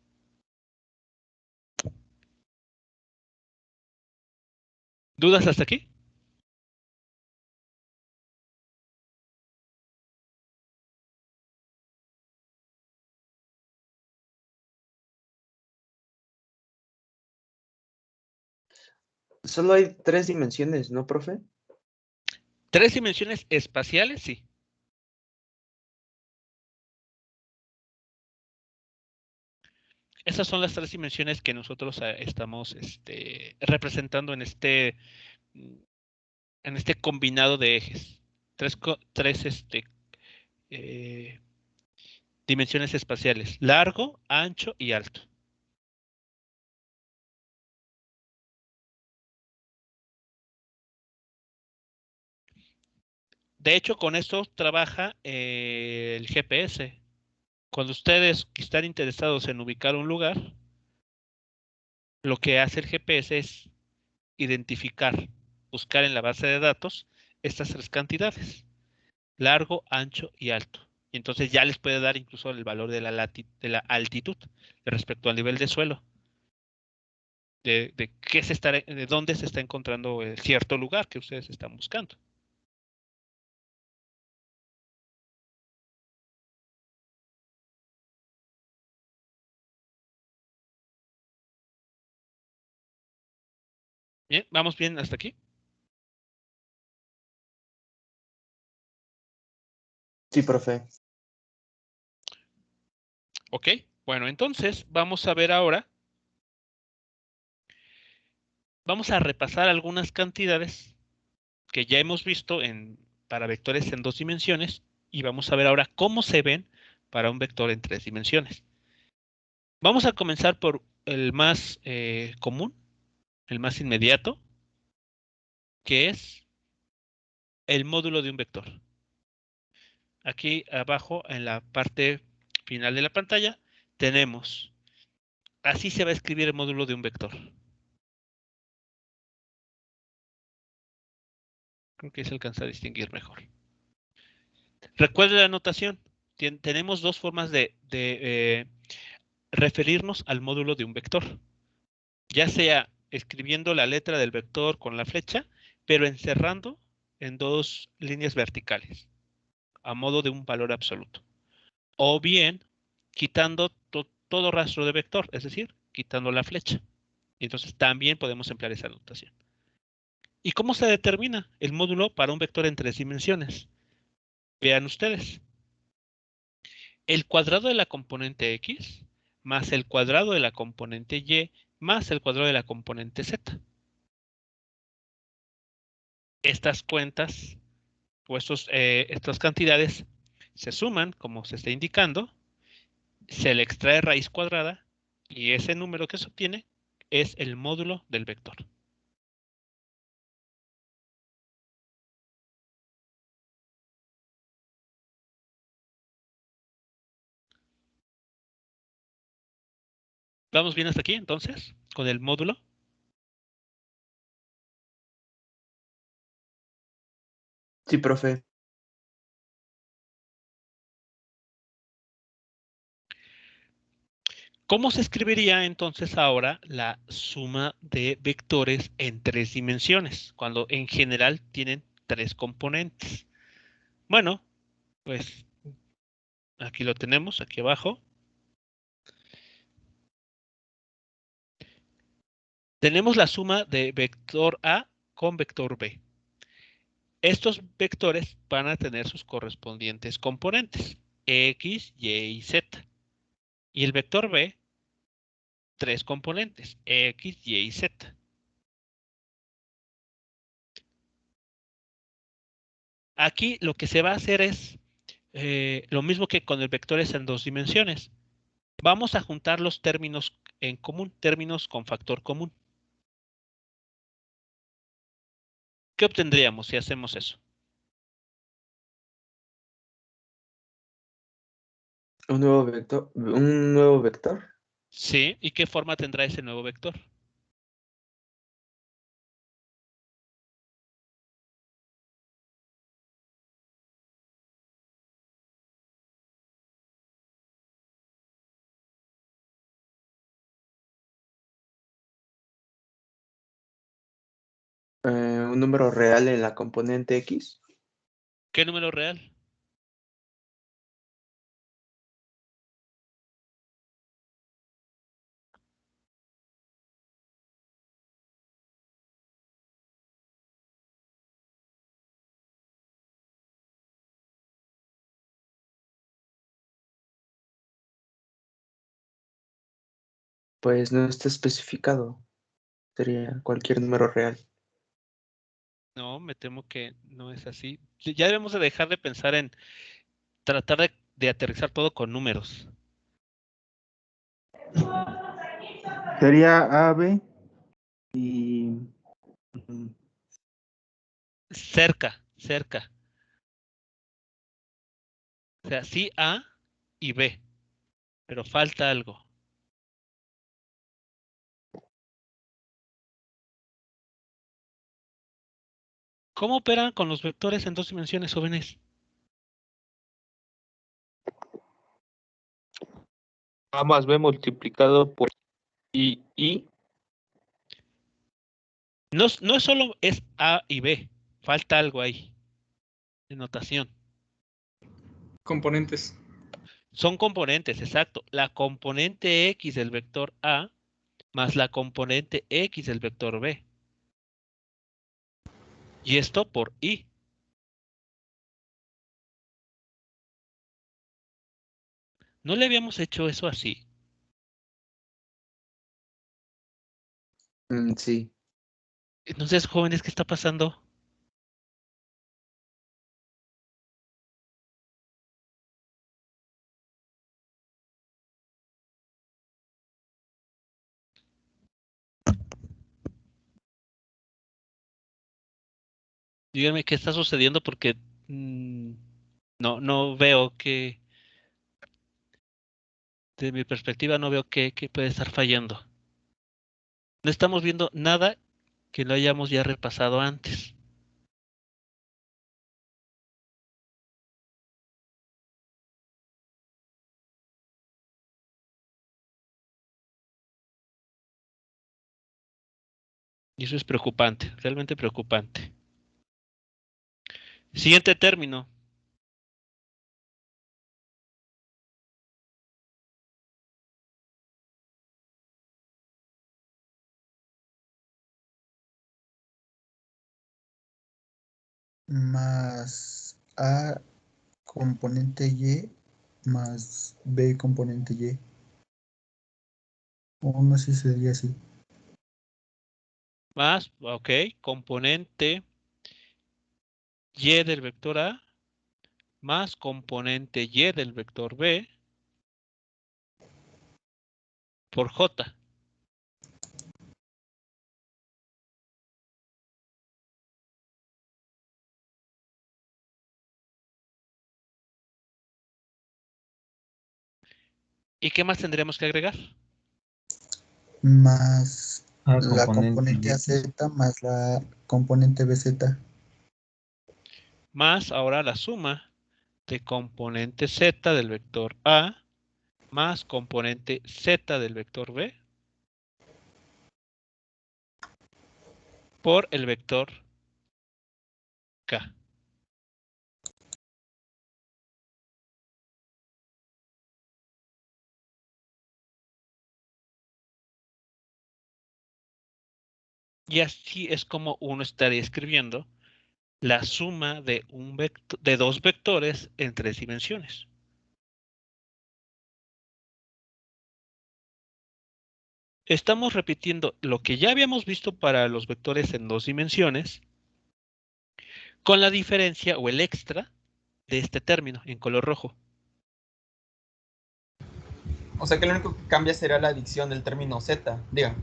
¿Dudas hasta aquí? Solo hay 3 dimensiones, ¿no, profe? 3 dimensiones espaciales, sí. Esas son las 3 dimensiones que nosotros estamos representando en este combinado de ejes. Tres eh, dimensiones espaciales: largo, ancho y alto. De hecho, con esto trabaja el GPS. Cuando ustedes están interesados en ubicar un lugar, lo que hace el GPS es identificar, buscar en la base de datos estas 3 cantidades: largo, ancho y alto. Y entonces ya les puede dar incluso el valor de la altitud respecto al nivel de suelo, de dónde se está encontrando cierto lugar que ustedes están buscando. Bien, ¿vamos bien hasta aquí? Sí, profe. Ok, bueno, entonces vamos a ver ahora, vamos a repasar algunas cantidades que ya hemos visto para vectores en 2 dimensiones y vamos a ver ahora cómo se ven para un vector en 3 dimensiones. Vamos a comenzar por el más común, el más inmediato, que es el módulo de un vector. Aquí abajo, en la parte final de la pantalla, tenemos, así se va a escribir el módulo de un vector. Creo que se alcanza a distinguir mejor. Recuerde la notación. Tenemos 2 formas de referirnos al módulo de un vector. Ya sea escribiendo la letra del vector con la flecha, pero encerrando en 2 líneas verticales, a modo de un valor absoluto. O bien quitando todo rastro de vector, es decir, quitando la flecha. Entonces también podemos emplear esa notación. ¿Y cómo se determina el módulo para un vector en 3 dimensiones? Vean ustedes. El cuadrado de la componente X más el cuadrado de la componente Y más el cuadrado de la componente Z. Estas cuentas o estas cantidades se suman, como se está indicando, se le extrae raíz cuadrada y ese número que se obtiene es el módulo del vector. ¿Vamos bien hasta aquí entonces con el módulo? Sí, profe. ¿Cómo se escribiría entonces ahora la suma de vectores en 3 dimensiones, cuando en general tienen 3 componentes? Bueno, pues aquí lo tenemos, aquí abajo. Tenemos la suma de vector A con vector B. Estos vectores van a tener sus correspondientes componentes, X, Y y Z. Y el vector B, 3 componentes, X, Y y Z. Aquí lo que se va a hacer es lo mismo que con el vectores en 2 dimensiones. Vamos a juntar los términos en común, términos con factor común. ¿Qué obtendríamos si hacemos eso? ¿Un nuevo vector? ¿Un nuevo vector? Sí, ¿y qué forma tendrá ese nuevo vector? ¿Un número real en la componente X? ¿Qué número real? Pues no está especificado. Sería cualquier número real. No, me temo que no es así. Ya debemos de dejar de pensar en tratar de aterrizar todo con números. Sería AB y Cerca, cerca. O sea, sí A y B, pero falta algo. ¿Cómo operan con los vectores en dos dimensiones, jóvenes? A más B multiplicado por I. No, no es solo es A y B, falta algo ahí, de notación. Componentes. Son componentes, exacto. La componente X del vector A más la componente X del vector B. Y esto por I. ¿No le habíamos hecho eso así? Sí. Entonces, jóvenes, ¿qué está pasando? Díganme qué está sucediendo porque no veo que, de mi perspectiva, no veo que puede estar fallando. No estamos viendo nada que no hayamos ya repasado antes. Y eso es preocupante, realmente preocupante. Siguiente término. Más A componente Y más B componente Y. O no sé si sería así. Más, ok, componente Y del vector A más componente Y del vector B por J. ¿Y qué más tendríamos que agregar? Más A la componente componente Y. AZ más la componente BZ. Más ahora la suma de componente Z del vector A más componente Z del vector B por el vector K. Y así es como uno estaría escribiendo la suma de, de dos vectores en tres dimensiones. Estamos repitiendo lo que ya habíamos visto para los vectores en dos dimensiones, con la diferencia o el extra de este término en color rojo. O sea que lo único que cambia sería la adicción del término Z. Diga,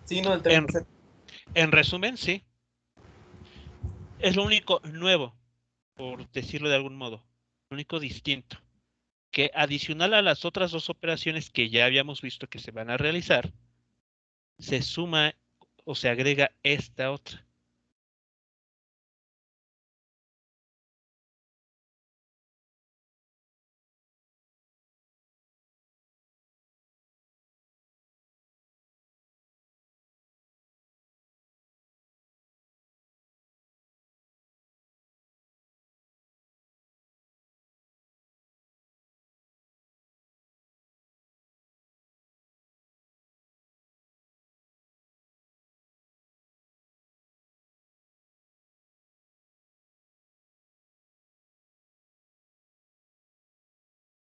signo del término Z. En resumen, sí. Es lo único nuevo, por decirlo de algún modo. Lo único distinto. Que adicional a las otras dos operaciones que ya habíamos visto que se van a realizar, se suma o se agrega esta otra.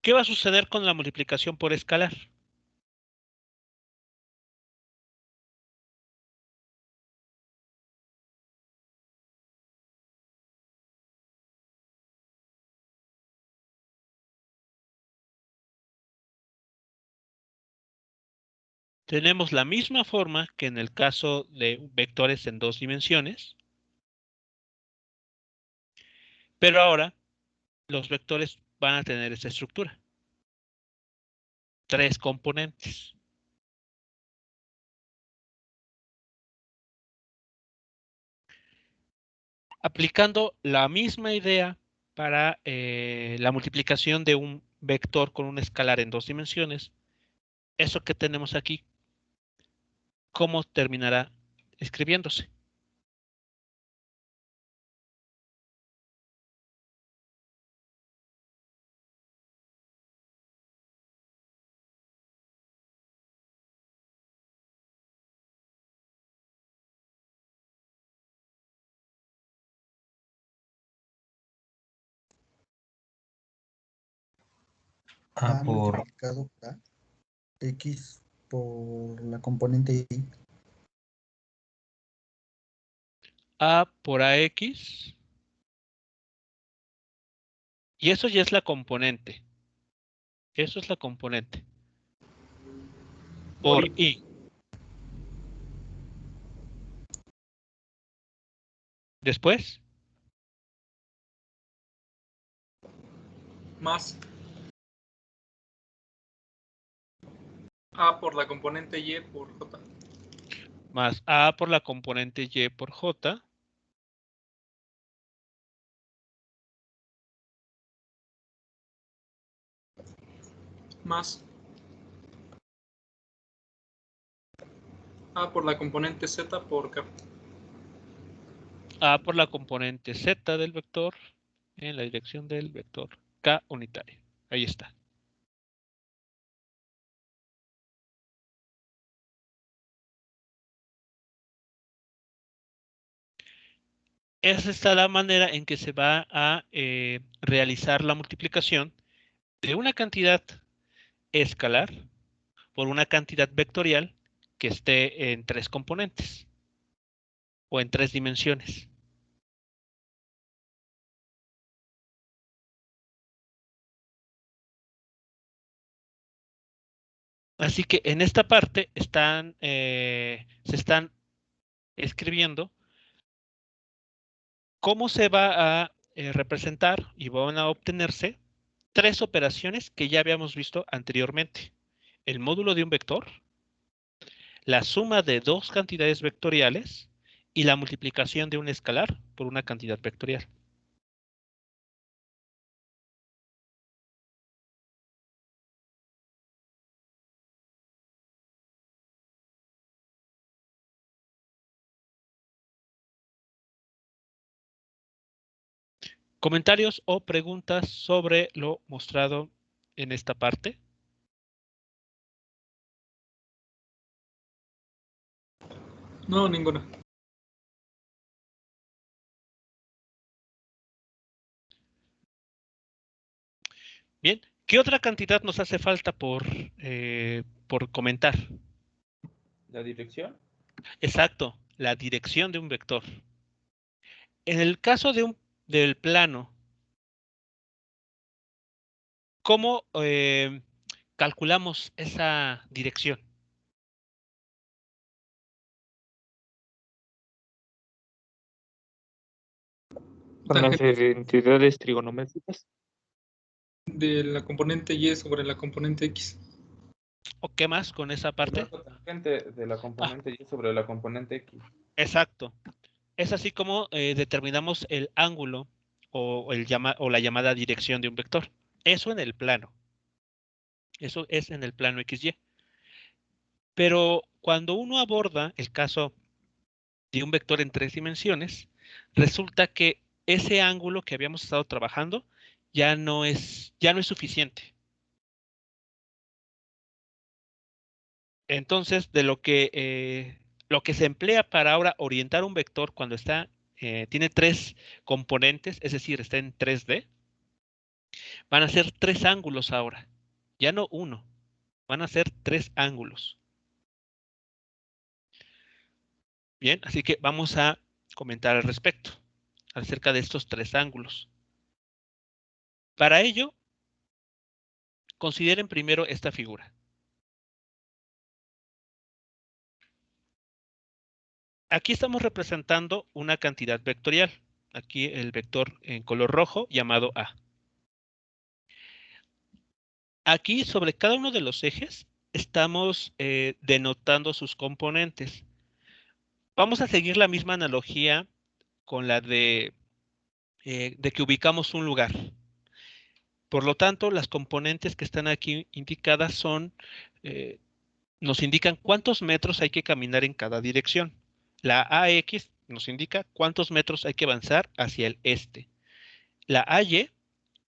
¿Qué va a suceder con la multiplicación por escalar? tenemos la misma forma que en el caso de vectores en 2 dimensiones, pero ahora los vectores van a tener esta estructura. 3 componentes. Aplicando la misma idea para la multiplicación de un vector con un escalar en 2 dimensiones, eso que tenemos aquí, ¿cómo terminará escribiéndose? A por multiplicado por A, X por la componente Y. A por AX. Y eso ya es la componente. Eso es la componente. Por Y. Después, Más A por la componente Y por J. más A por la componente Y por J. Más A por la componente Z por K. A por la componente Z del vector en la dirección del vector K unitario. Ahí está. Esa está la manera en que se va a realizar la multiplicación de una cantidad escalar por una cantidad vectorial que esté en 3 componentes o en 3 dimensiones. Así que en esta parte se están escribiendo cómo se va a representar y van a obtenerse 3 operaciones que ya habíamos visto anteriormente. El módulo de un vector, la suma de 2 cantidades vectoriales y la multiplicación de un escalar por una cantidad vectorial. ¿Comentarios o preguntas sobre lo mostrado en esta parte? No, ninguna. Bien, ¿qué otra cantidad nos hace falta por comentar? La dirección. Exacto, la dirección de un vector. En el caso del plano, ¿cómo calculamos esa dirección? Con las identidades trigonométricas. De la componente Y sobre la componente X. ¿O qué más con esa parte? El arco tangente de la componente Y sobre la componente X. Exacto. Es así como determinamos el ángulo o la llamada dirección de un vector. Eso en el plano. Eso es en el plano XY. Pero cuando uno aborda el caso de un vector en 3 dimensiones, resulta que ese ángulo que habíamos estado trabajando ya no es suficiente. Entonces, de lo que se emplea para ahora orientar un vector cuando tiene 3 componentes, es decir, está en 3D, van a ser 3 ángulos ahora. Ya no uno, van a ser 3 ángulos. Bien, así que vamos a comentar al respecto, acerca de estos 3 ángulos. Para ello, consideren primero esta figura. Aquí estamos representando una cantidad vectorial. Aquí el vector en color rojo llamado A. Aquí sobre cada uno de los ejes estamos denotando sus componentes. Vamos a seguir la misma analogía con la de que ubicamos un lugar. Por lo tanto, las componentes que están aquí indicadas nos indican cuántos metros hay que caminar en cada dirección. La AX nos indica cuántos metros hay que avanzar hacia el este. La AY,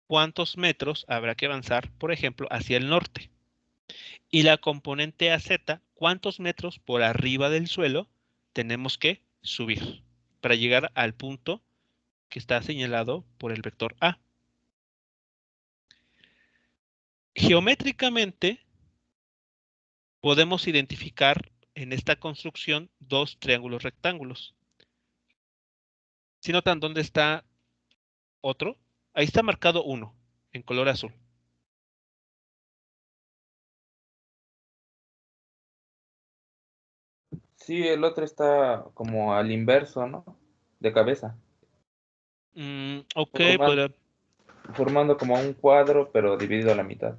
cuántos metros habrá que avanzar, por ejemplo, hacia el norte. Y la componente AZ, cuántos metros por arriba del suelo tenemos que subir para llegar al punto que está señalado por el vector A. Geométricamente, podemos identificar en esta construcción dos triángulos rectángulos. Si notan dónde está otro, ahí está marcado uno, en color azul. Sí, el otro está como al inverso, ¿no? De cabeza. Ok, Formando como un cuadro, pero dividido a la mitad.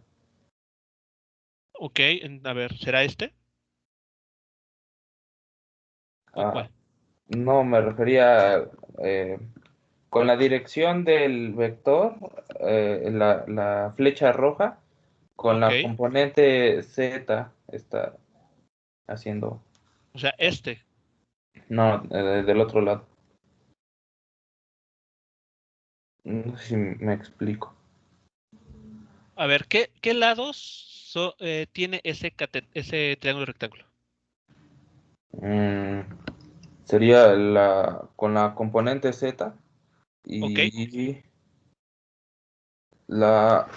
Ok, a ver, ¿será este? ¿O cuál? No, me refería con la dirección del vector, la flecha roja, con la componente Z está haciendo. O sea, este. No, del otro lado. No sé si me explico. A ver, ¿qué lados tiene ese triángulo rectángulo? Sería con la componente Z y la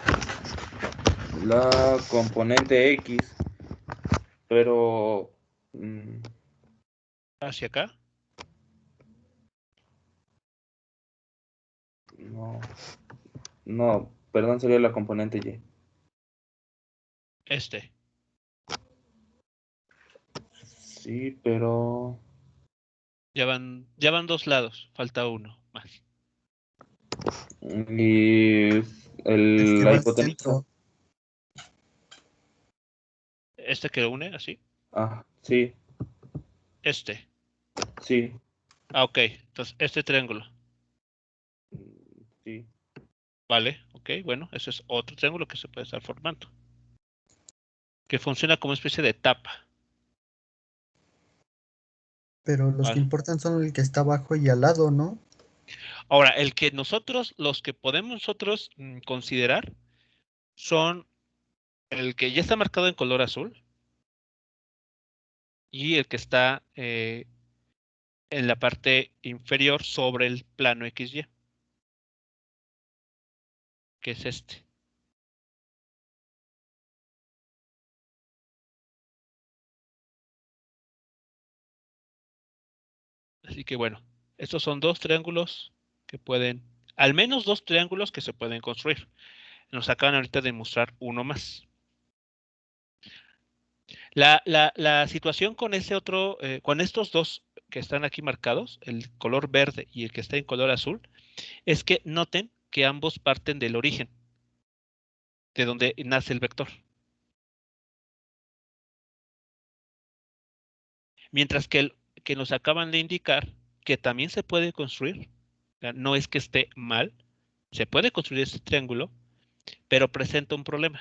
componente X, pero ¿hacia acá? No, perdón, sería la componente Y. Este. Sí, pero Ya van dos lados, falta uno más. Y la hipotenusa. ¿Este que une así? Sí. Este. Sí. Ok, entonces este triángulo. Sí. Vale, ok, bueno, ese es otro triángulo que se puede estar formando. Que funciona como especie de tapa. Pero los que importan son el que está abajo y al lado, ¿no? Ahora, los que podemos nosotros considerar son el que ya está marcado en color azul y el que está en la parte inferior sobre el plano XY, que es este. Así que bueno, estos son dos triángulos que pueden, al menos dos triángulos que se pueden construir. Nos acaban ahorita de mostrar uno más. La situación con ese otro, con estos dos que están aquí marcados, el color verde y el que está en color azul, es que noten que ambos parten del origen, de donde nace el vector. Mientras que el que nos acaban de indicar que también se puede construir, no es que esté mal, se puede construir este triángulo, pero presenta un problema.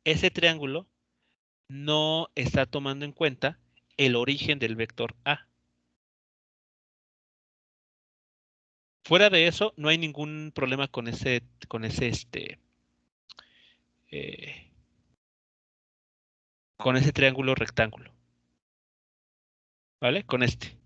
Ese triángulo no está tomando en cuenta el origen del vector A. Fuera de eso, no hay ningún problema con ese triángulo rectángulo. ¿Vale? Con este.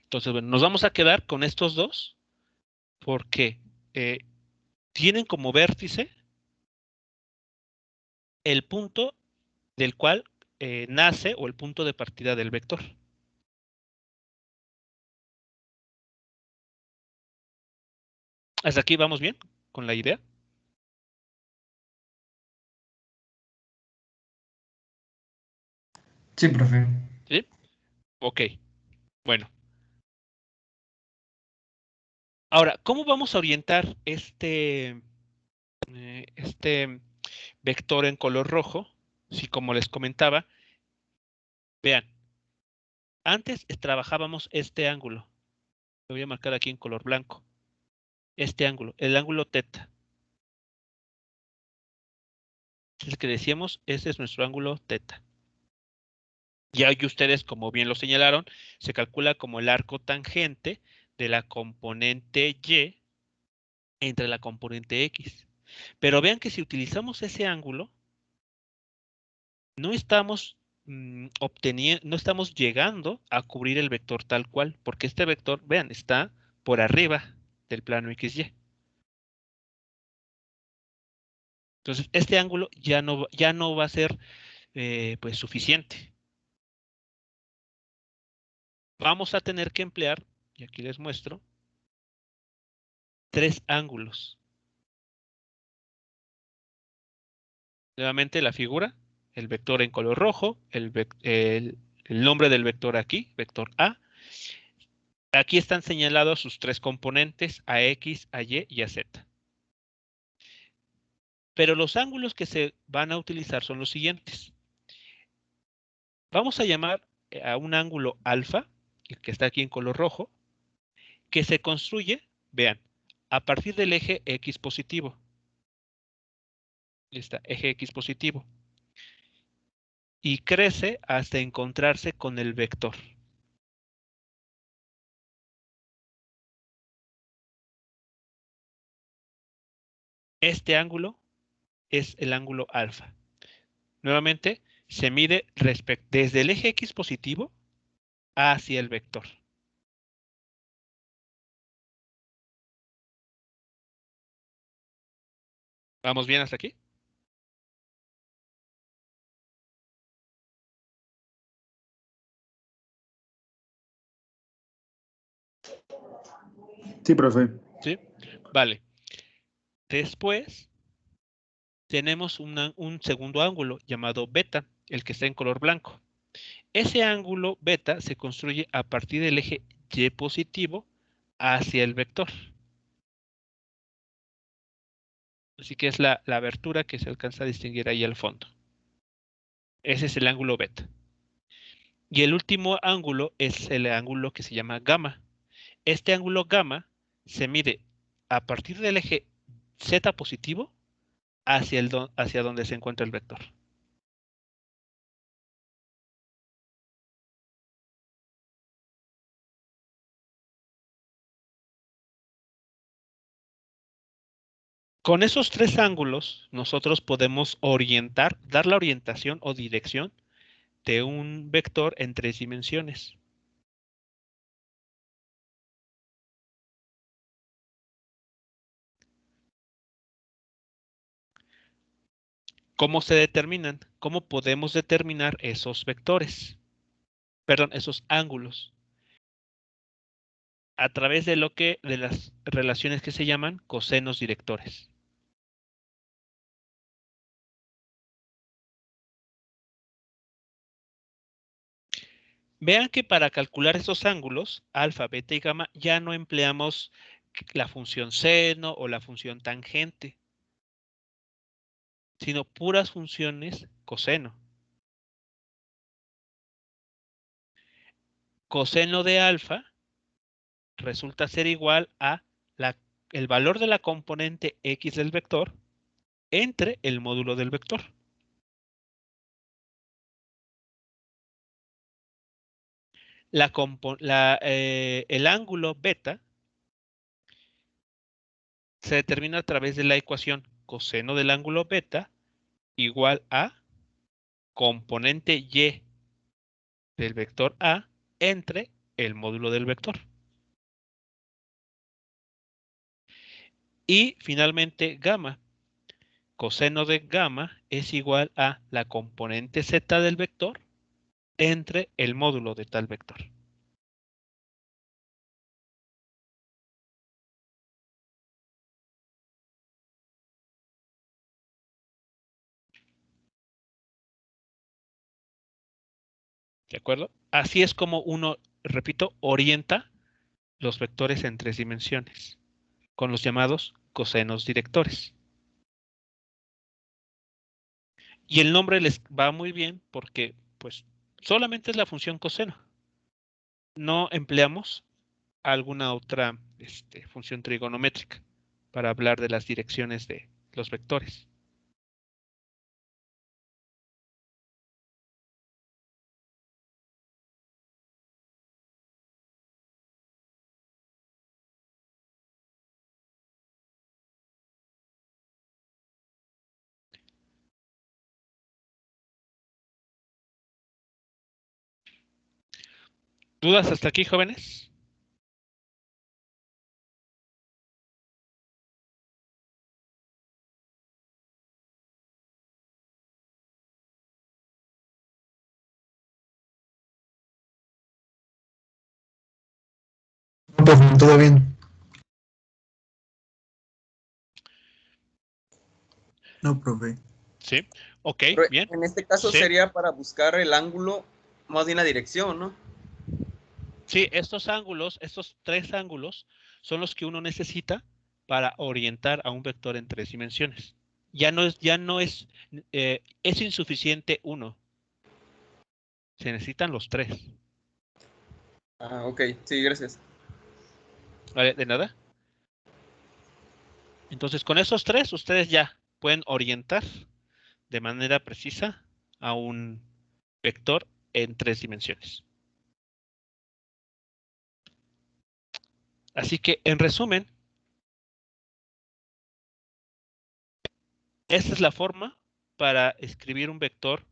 Entonces, bueno, nos vamos a quedar con estos dos porque tienen como vértice el punto del cual nace o el punto de partida del vector. ¿Hasta aquí vamos bien con la idea? Sí, profe. ¿Sí? Ok, bueno. Ahora, ¿cómo vamos a orientar este vector en color rojo? Si como les comentaba, vean, antes trabajábamos este ángulo. Lo voy a marcar aquí en color blanco. Este ángulo, el ángulo teta. Es el que decíamos, ese es nuestro ángulo teta. Y ahí ustedes, como bien lo señalaron, se calcula como el arco tangente de la componente Y entre la componente X. Pero vean que si utilizamos ese ángulo, no estamos obteniendo, no estamos llegando a cubrir el vector tal cual, porque este vector, vean, está por arriba del plano XY. Entonces, este ángulo ya no va a ser pues suficiente. Vamos a tener que emplear, y aquí les muestro, 3 ángulos. Nuevamente la figura, el vector en color rojo, el nombre del vector aquí, vector A. Aquí están señalados sus 3 componentes, a X, a Y y a Z. Pero los ángulos que se van a utilizar son los siguientes. Vamos a llamar a un ángulo alfa, que está aquí en color rojo, que se construye, vean, a partir del eje X positivo. Está, eje X positivo. Y crece hasta encontrarse con el vector. Este ángulo es el ángulo alfa. Nuevamente, se mide desde el eje X positivo hacia el vector. ¿Vamos bien hasta aquí? Sí, profe. ¿Sí? Vale. Después tenemos un segundo ángulo llamado beta, el que está en color blanco. Ese ángulo beta se construye a partir del eje Y positivo hacia el vector. Así que es la abertura que se alcanza a distinguir ahí al fondo. Ese es el ángulo beta. Y el último ángulo es el ángulo que se llama gamma. Este ángulo gamma se mide a partir del eje Z positivo hacia donde se encuentra el vector. Con esos 3 ángulos, nosotros podemos orientar, dar la orientación o dirección de un vector en 3 dimensiones. ¿Cómo se determinan? ¿Cómo podemos determinar esos vectores? Perdón, esos ángulos. A través de de las relaciones que se llaman cosenos directores. Vean que para calcular esos ángulos, alfa, beta y gamma, ya no empleamos la función seno o la función tangente, sino puras funciones coseno. Coseno de alfa resulta ser igual a el valor de la componente X del vector entre el módulo del vector. El ángulo beta se determina a través de la ecuación coseno del ángulo beta igual a componente Y del vector A entre el módulo del vector. Y finalmente gamma. Coseno de gamma es igual a la componente Z del vector entre el módulo de tal vector. ¿De acuerdo? Así es como uno, repito, orienta los vectores en 3 dimensiones, con los llamados cosenos directores. Y el nombre les va muy bien porque, pues, solamente es la función coseno. No empleamos alguna otra función trigonométrica para hablar de las direcciones de los vectores. ¿Dudas hasta aquí, jóvenes? No, profe, todo bien. No, profe. Sí. Ok, Pero bien. en este caso Sí. sería para buscar el ángulo, más bien la dirección, ¿no? Sí, estos ángulos, estos 3 ángulos, son los que uno necesita para orientar a un vector en 3 dimensiones. Ya no es insuficiente uno. Se necesitan los 3. Ah, ok, sí, gracias. ¿Vale? De nada. Entonces, con esos 3, ustedes ya pueden orientar de manera precisa a un vector en 3 dimensiones. Así que, en resumen, esta es la forma para escribir un vector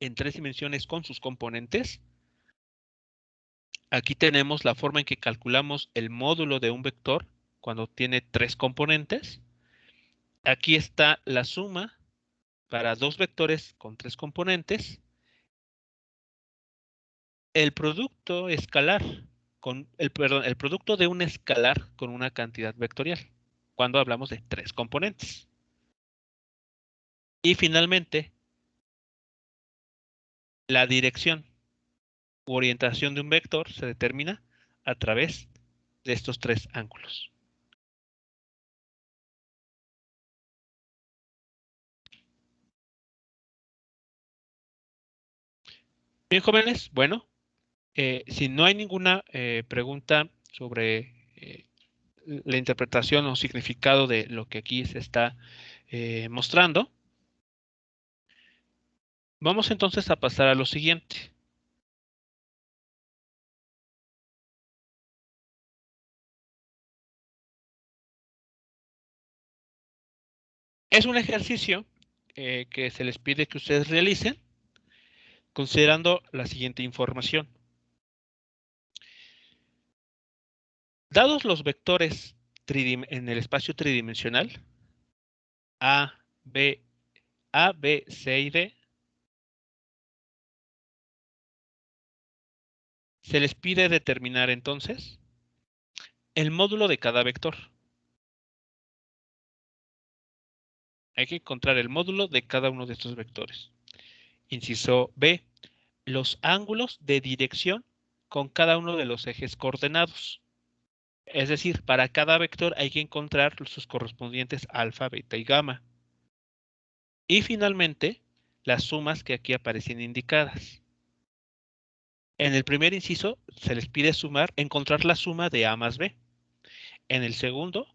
en 3 dimensiones con sus componentes. Aquí tenemos la forma en que calculamos el módulo de un vector cuando tiene 3 componentes. Aquí está la suma para 2 vectores con 3 componentes. El producto escalar el producto de un escalar con una cantidad vectorial, cuando hablamos de 3 componentes. Y finalmente, la dirección u orientación de un vector se determina a través de estos 3 ángulos. Bien, jóvenes, bueno, si no hay ninguna pregunta sobre la interpretación o significado de lo que aquí se está mostrando, vamos entonces a pasar a lo siguiente. Es un ejercicio que se les pide que ustedes realicen considerando la siguiente información. Dados los vectores en el espacio tridimensional, A, B, C y D, se les pide determinar entonces el módulo de cada vector. Hay que encontrar el módulo de cada uno de estos vectores. Inciso B, los ángulos de dirección con cada uno de los ejes coordenados. Es decir, para cada vector hay que encontrar sus correspondientes alfa, beta y gamma. Y finalmente, las sumas que aquí aparecen indicadas. En el primer inciso se les pide encontrar la suma de A más B. En el segundo,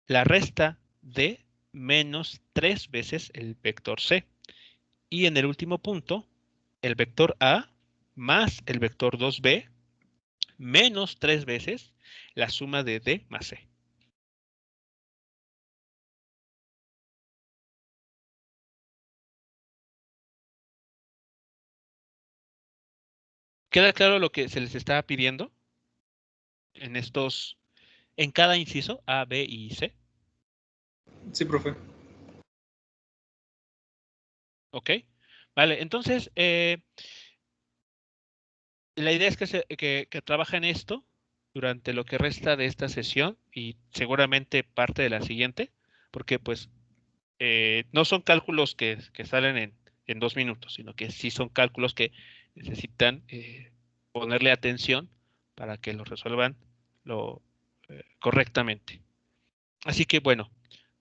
la resta de menos 3 veces el vector C. Y en el último punto, el vector A más el vector 2B menos 3 veces la suma de D más C. ¿Queda claro lo que se les está pidiendo en cada inciso A, B y C? Sí, profe. Ok. Vale, entonces, la idea es que trabajen esto durante lo que resta de esta sesión y seguramente parte de la siguiente, porque pues no son cálculos que salen en 2 minutos, sino que sí son cálculos que necesitan ponerle atención para que lo resuelvan correctamente. Así que bueno,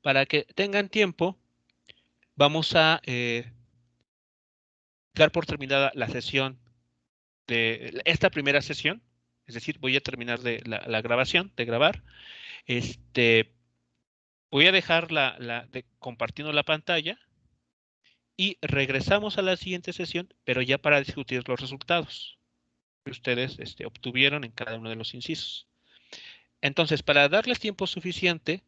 para que tengan tiempo, vamos a dar por terminada la sesión de esta primera sesión. Es decir, voy a terminar la grabación, de grabar. Voy a dejar compartiendo la pantalla y regresamos a la siguiente sesión, pero ya para discutir los resultados que ustedes obtuvieron en cada uno de los incisos. Entonces, para darles tiempo suficiente,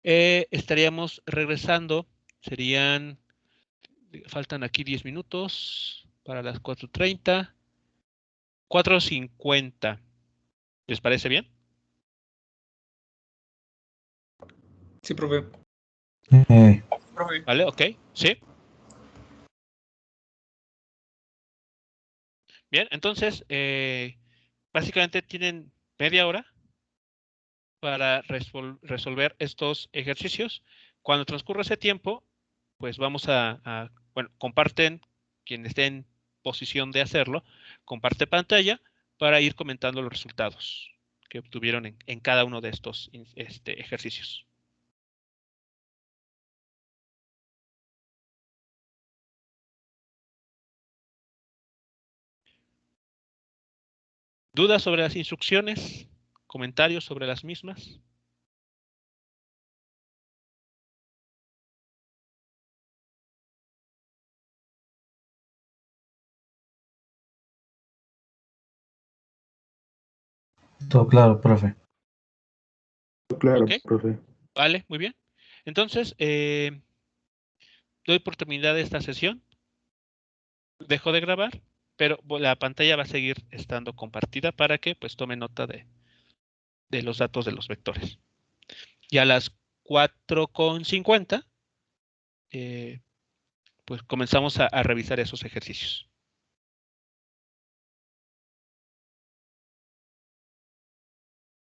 estaríamos regresando, faltan aquí 10 minutos para las 4:30, 4:50. ¿Les parece bien? Sí, profe. Profe. Vale, ok, sí. Bien, entonces, básicamente tienen media hora para resolver estos ejercicios. Cuando transcurra ese tiempo, pues vamos bueno, comparten, quien esté en posición de hacerlo, comparte pantalla para ir comentando los resultados que obtuvieron en cada uno de estos ejercicios. ¿Dudas sobre las instrucciones? ¿Comentarios sobre las mismas? Todo claro, profe. Claro, Ok. profe. Vale, muy bien. Entonces, doy por terminada esta sesión. Dejo de grabar, pero la pantalla va a seguir estando compartida para que pues tome nota de los datos de los vectores. Y a las 4:50, pues comenzamos a revisar esos ejercicios.